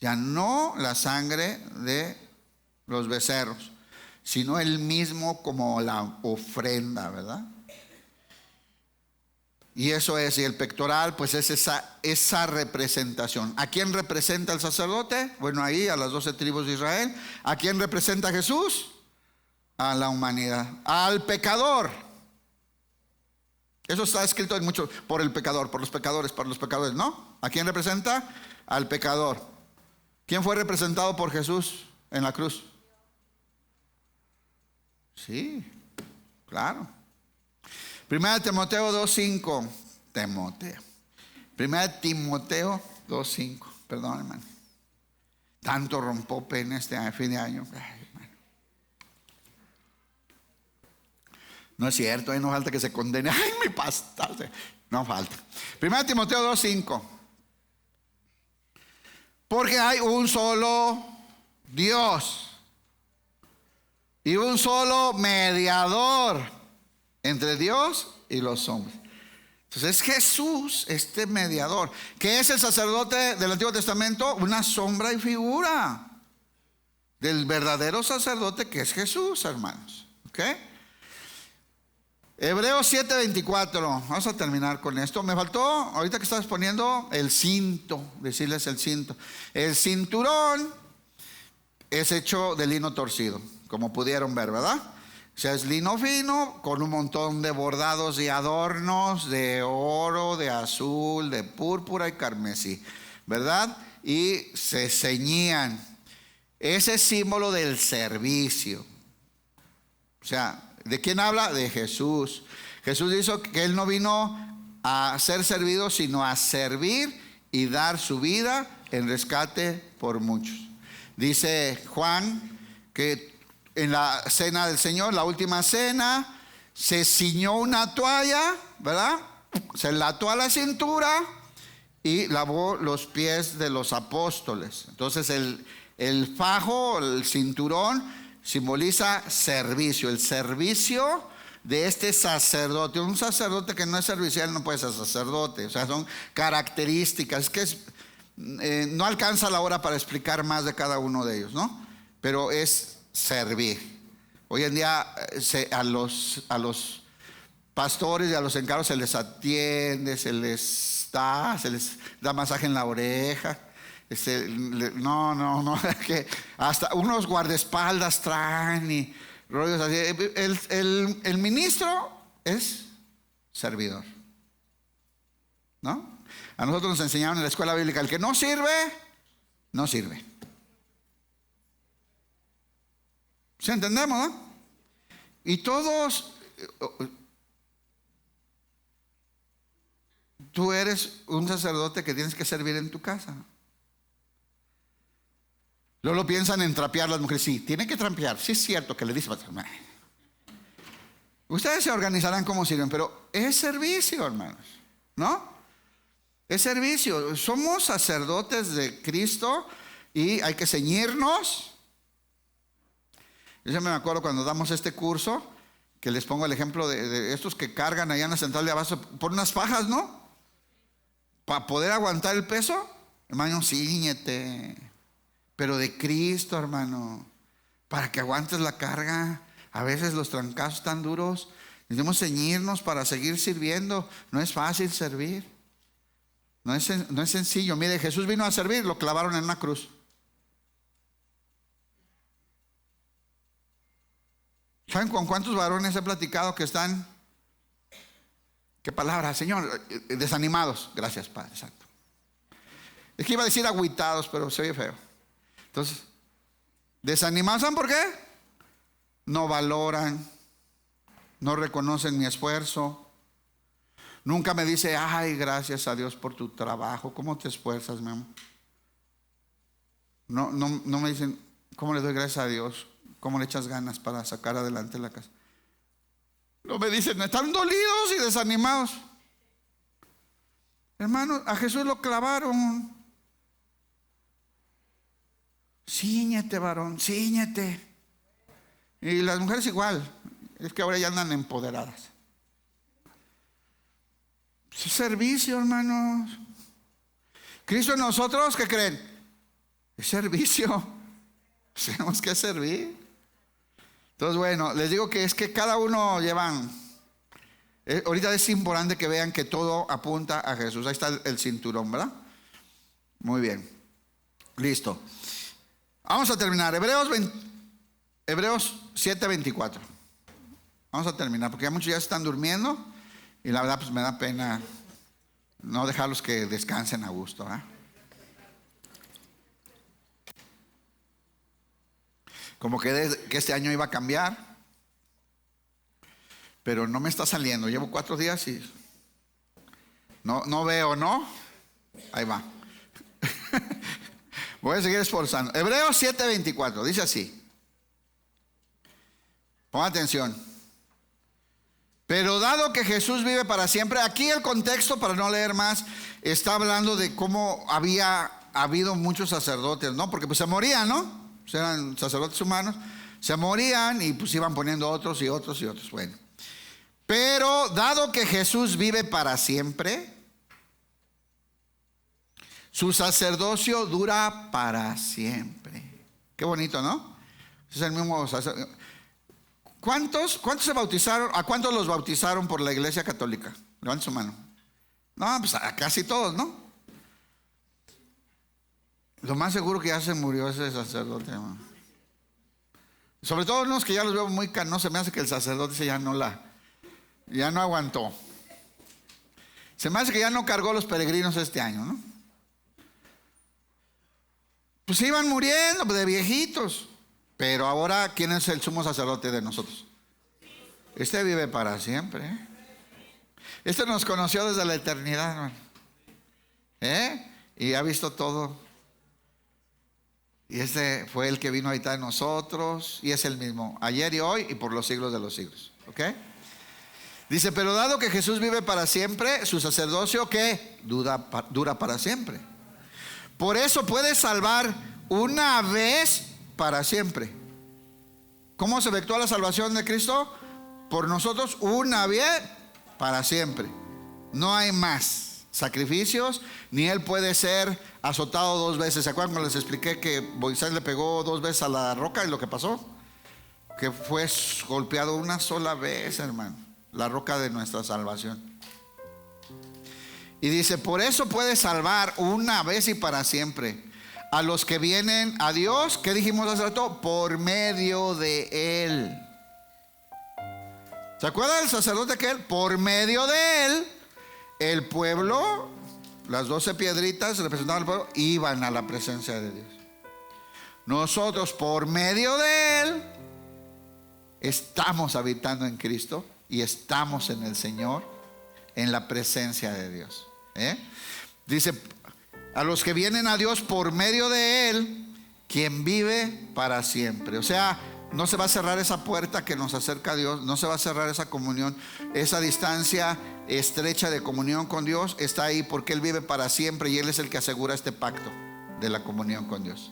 Ya no la sangre de los becerros, sino él mismo como la ofrenda, ¿verdad? Y eso es, y el pectoral pues es esa representación. ¿A quién representa el sacerdote? Bueno, ahí a las 12 tribus de Israel. ¿A quién representa Jesús? A la humanidad, al pecador. Eso está escrito en mucho, por el pecador, por los pecadores, ¿no? ¿A quién representa? Al pecador. ¿Quién fue representado por Jesús en la cruz? Sí, claro. Primera de Timoteo 2:5. Primera de Timoteo 2:5. Perdón, hermano. Tanto rompope en este fin de año. Ay, hermano. No es cierto, ahí no falta que se condene. Ay, mi pastor. No falta. Primera de Timoteo 2:5. Porque hay un solo Dios y un solo mediador entre Dios y los hombres. Entonces es Jesús, este mediador. ¿Qué es el sacerdote del Antiguo Testamento? Una sombra y figura del verdadero sacerdote que es Jesús, hermanos. ¿Ok? Hebreos 7:24. Vamos a terminar con esto. Me faltó, ahorita que estabas poniendo el cinto, decirles el cinto. El cinturón es hecho de lino torcido, como pudieron ver, ¿verdad? O sea, es lino fino con un montón de bordados y adornos de oro, de azul, de púrpura y carmesí, ¿verdad? Y se ceñían. Ese es símbolo del servicio. O sea, ¿de quién habla? De Jesús. Jesús dijo que Él no vino a ser servido, sino a servir y dar su vida en rescate por muchos. Dice Juan que en la cena del Señor, la última cena, se ciñó una toalla, ¿verdad? Se la ató a la cintura y lavó los pies de los apóstoles. Entonces el fajo, el cinturón, simboliza servicio, el servicio de este sacerdote. Un sacerdote que no es servicial no puede ser sacerdote. O sea, son características. Es que no alcanza la hora para explicar más de cada uno de ellos, ¿no? Pero es servir. Hoy en día a los pastores y a los encargos se les atiende, se les da masaje en la oreja. No, que hasta unos guardaespaldas traen y rollos así. El ministro es servidor, ¿no? A nosotros nos enseñaron en la escuela bíblica: el que no sirve, no sirve. ¿Sí entendemos, no? Y todos, tú eres un sacerdote que tienes que servir en tu casa. Luego lo piensan en trapear las mujeres. Sí, tienen que trapear. Sí es cierto que le dicen. Ustedes se organizarán como sirven, pero es servicio, hermanos, ¿no? Es servicio. Somos sacerdotes de Cristo y hay que ceñirnos. Yo siempre me acuerdo cuando damos este curso, que les pongo el ejemplo de estos que cargan allá en la central de abasto por unas fajas, ¿no? Para poder aguantar el peso. Hermano, cíñete. Pero de Cristo, hermano, para que aguantes la carga. A veces los trancazos tan duros. Necesitamos ceñirnos para seguir sirviendo. No es fácil servir. No es sencillo. Mire, Jesús vino a servir, lo clavaron en una cruz. ¿Saben con cuántos varones he platicado que están? ¿Qué palabra, Señor? Desanimados. Gracias, Padre Santo. Es que iba a decir agüitados, pero se oye feo. Entonces, desanimados, ¿saben por qué? No valoran, no reconocen mi esfuerzo. Nunca me dice: ay, gracias a Dios por tu trabajo. ¿Cómo te esfuerzas, mi amor? No me dicen: ¿cómo le doy gracias a Dios? ¿Cómo le echas ganas para sacar adelante la casa? No me dicen: están dolidos y desanimados. Hermano, a Jesús lo clavaron. Cíñete, varón, cíñete. Y las mujeres igual. Es que ahora ya andan empoderadas. Es servicio, hermanos. Cristo en nosotros, ¿qué creen? Es servicio. Tenemos que servir. Entonces, bueno, les digo que es que cada uno llevan. Ahorita es importante que vean que todo apunta a Jesús. Ahí está el cinturón, ¿verdad? Muy bien. Listo. Vamos a terminar. Hebreos 7:24. Vamos a terminar porque ya muchos ya están durmiendo. Y la verdad pues me da pena no dejarlos que descansen a gusto, ¿eh? Como que este año iba a cambiar, pero no me está saliendo. Llevo 4 días y no veo, ¿no? Ahí va. Voy a seguir esforzando. Hebreos 7:24 dice así. Pongan atención. Pero dado que Jesús vive para siempre, aquí el contexto, para no leer más, está hablando de cómo había habido muchos sacerdotes, ¿no? Porque pues se morían, ¿no? Pues eran sacerdotes humanos, se morían y pues iban poniendo otros y otros y otros. Bueno, pero dado que Jesús vive para siempre, su sacerdocio dura para siempre. Qué bonito, ¿no? Es el mismo sacerdocio. ¿Cuántos se bautizaron? ¿A cuántos los bautizaron por la Iglesia Católica? Levanten su mano. No, pues a casi todos, ¿no? Lo más seguro que ya se murió ese sacerdote, ¿no? Sobre todo unos que ya los veo muy canosos. Se me hace que el sacerdote ya no aguantó. Se me hace que ya no cargó los peregrinos este año, ¿no? Pues se iban muriendo de viejitos. Pero ahora, ¿quién es el sumo sacerdote de nosotros? Este vive para siempre, ¿eh? Este nos conoció desde la eternidad, hermano, ¿eh? Y ha visto todo. Y este fue el que vino a habitar en nosotros. Y es el mismo, ayer y hoy y por los siglos de los siglos. ¿Ok? Dice, pero dado que Jesús vive para siempre, su sacerdocio, ¿qué? Dura para siempre. Por eso puede salvar una vez para siempre. ¿Cómo se efectúa la salvación de Cristo? Por nosotros una vez para siempre. No hay más sacrificios, ni Él puede ser azotado 2 veces. ¿Se acuerdan cuando les expliqué que Moisés le pegó 2 veces a la roca y lo que pasó? Que fue golpeado una sola vez, hermano, la roca de nuestra salvación. Y dice, por eso puede salvar una vez y para siempre a los que vienen a Dios. ¿Qué dijimos hace rato? Por medio de Él. ¿Se acuerdan del sacerdote aquel? Por medio de Él, el pueblo, las 12 piedritas representaban al pueblo, iban a la presencia de Dios. Nosotros, por medio de Él, estamos habitando en Cristo y estamos en el Señor, en la presencia de Dios. Dice, a los que vienen a Dios por medio de Él, quien vive para siempre. O sea, no se va a cerrar esa puerta que nos acerca a Dios, no se va a cerrar esa comunión, esa distancia estrecha de comunión con Dios está ahí porque Él vive para siempre y Él es el que asegura este pacto de la comunión con Dios.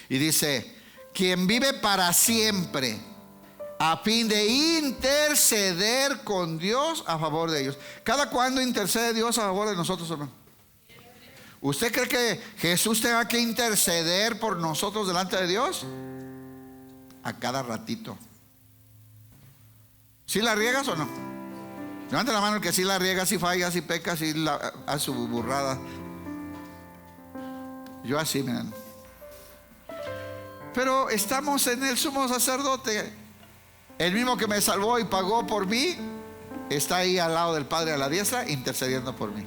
Y dice, quien vive para siempre, a fin de interceder con Dios a favor de ellos. ¿Cada cuándo intercede Dios a favor de nosotros, hermano? ¿Usted cree que Jesús tenga que interceder por nosotros delante de Dios? A cada ratito. ¿Sí la riegas o no? Levanta la mano el que sí la riega, sí falla, sí peca, sí hace su burrada. Yo así, miren. Pero estamos en el sumo sacerdote. El mismo que me salvó y pagó por mí está ahí al lado del Padre a la diestra intercediendo por mí.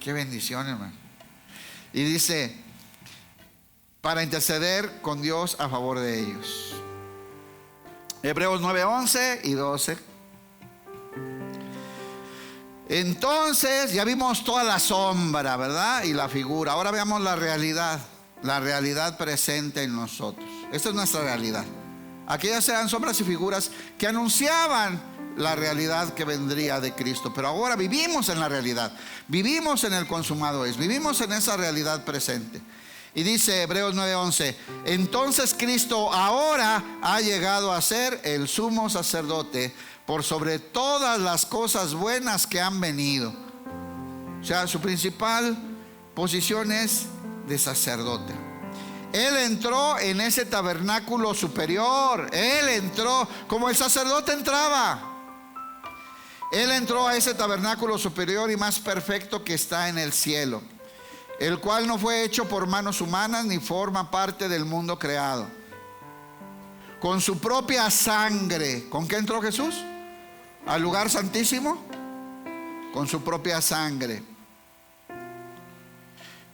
Qué bendición, hermano. Y dice, para interceder con Dios a favor de ellos. Hebreos 9, 11 y 12. Entonces ya vimos toda la sombra, ¿verdad? Y la figura. Ahora veamos la realidad presente en nosotros. Esta es nuestra realidad. Aquellas eran sombras y figuras que anunciaban la realidad que vendría de Cristo. Pero ahora vivimos en la realidad. Vivimos en el consumado es. Vivimos en esa realidad presente. Y dice Hebreos 9:11: entonces Cristo ahora ha llegado a ser el sumo sacerdote por sobre todas las cosas buenas que han venido. O sea, su principal posición es de sacerdote. Él entró en ese tabernáculo superior. Él entró como el sacerdote entraba. Él entró a ese tabernáculo superior y más perfecto que está en el cielo, el cual no fue hecho por manos humanas ni forma parte del mundo creado. Con su propia sangre. ¿Con qué entró Jesús al lugar santísimo? Con su propia sangre.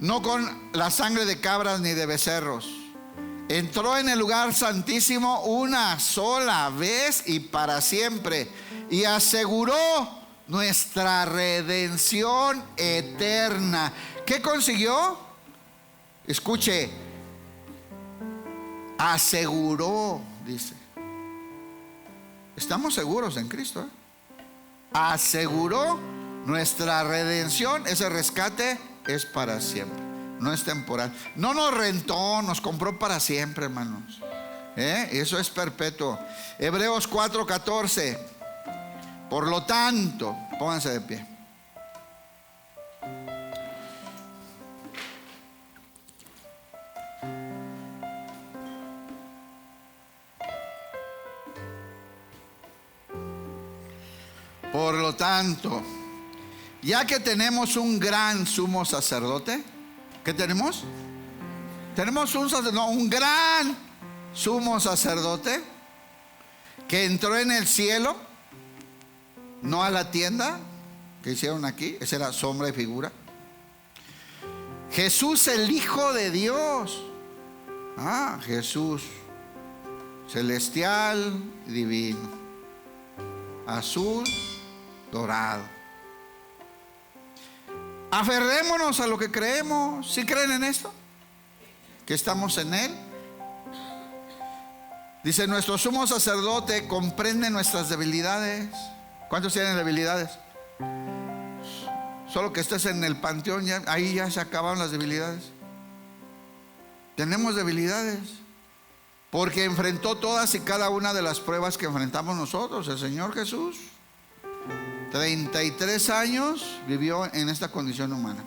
No con la sangre de cabras ni de becerros. Entró en el lugar santísimo una sola vez y para siempre, y aseguró nuestra redención eterna. ¿Qué consiguió? Escuche, aseguró, dice. Estamos seguros en Cristo, ¿eh? Aseguró nuestra redención. Ese rescate es para siempre, no es temporal. No nos rentó, nos compró para siempre, hermanos. Eso es perpetuo. Hebreos 4:14. Por lo tanto, pónganse de pie. Por lo tanto, ya que tenemos un gran sumo sacerdote, ¿qué tenemos? Tenemos un gran sumo sacerdote que entró en el cielo, no a la tienda que hicieron aquí, esa era sombra y figura. Jesús, el Hijo de Dios. Jesús, celestial, divino, azul, dorado. Aferrémonos a lo que creemos. ¿Sí creen en esto? Que estamos en Él. Dice, nuestro sumo sacerdote comprende nuestras debilidades. ¿Cuántos tienen debilidades? Solo que estés en el panteón, ahí ya se acabaron las debilidades. Tenemos debilidades porque enfrentó todas y cada una de las pruebas que enfrentamos nosotros. El Señor Jesús 33 años vivió en esta condición humana.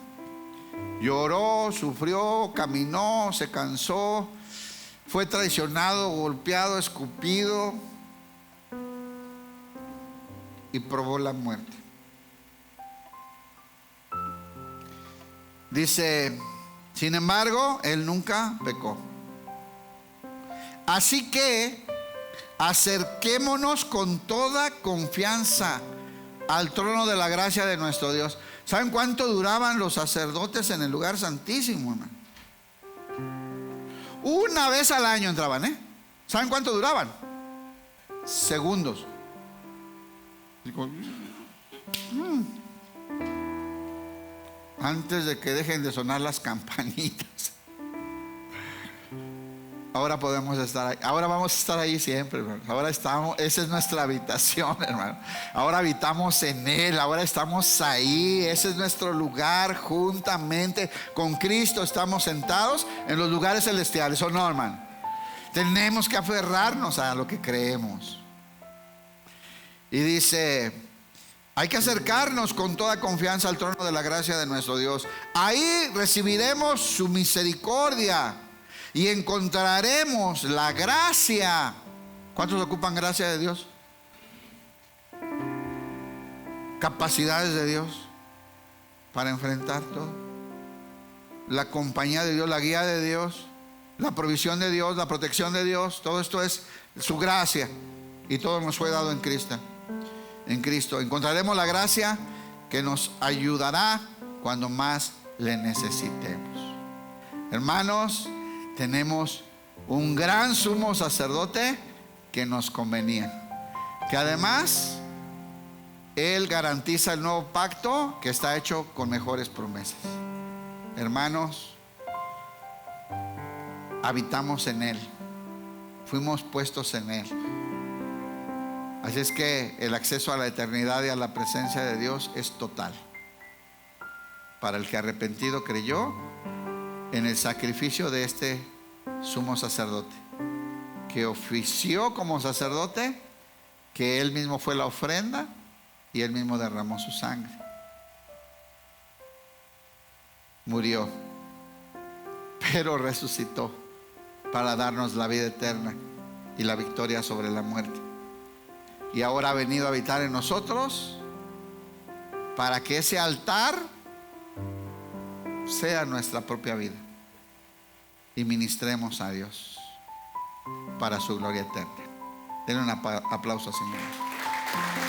Lloró, sufrió, caminó, se cansó, fue traicionado, golpeado, escupido y probó la muerte. Dice, sin embargo, Él nunca pecó. Así que acerquémonos con toda confianza al trono de la gracia de nuestro Dios. ¿Saben cuánto duraban los sacerdotes en el lugar santísimo, hermano? Una vez al año entraban, ¿Saben cuánto duraban? Segundos. Antes de que dejen de sonar las campanitas. Ahora podemos estar ahí. Ahora vamos a estar ahí siempre, hermano. Ahora estamos, esa es nuestra habitación, hermano. Ahora habitamos en Él. Ahora estamos ahí. Ese es nuestro lugar. Juntamente con Cristo estamos sentados en los lugares celestiales. ¿O no, hermano? Tenemos que aferrarnos a lo que creemos. Y dice, hay que acercarnos con toda confianza al trono de la gracia de nuestro Dios. Ahí recibiremos su misericordia y encontraremos la gracia. ¿Cuántos ocupan gracia de Dios? Capacidades de Dios para enfrentar todo. La compañía de Dios, la guía de Dios, la provisión de Dios, la protección de Dios. Todo esto es su gracia y todo nos fue dado en Cristo. En Cristo encontraremos la gracia que nos ayudará cuando más le necesitemos. Hermanos, tenemos un gran sumo sacerdote que nos convenía, que además Él garantiza el nuevo pacto que está hecho con mejores promesas. Hermanos, habitamos en Él, fuimos puestos en Él. Así es que el acceso a la eternidad y a la presencia de Dios es total para el que arrepentido creyó en el sacrificio de este sumo sacerdote, que ofició como sacerdote, que él mismo fue la ofrenda y él mismo derramó su sangre. Murió, pero resucitó para darnos la vida eterna y la victoria sobre la muerte. Y ahora ha venido a habitar en nosotros para que ese altar sea nuestra propia vida y ministremos a Dios para su gloria eterna. Denle un aplauso, Señor.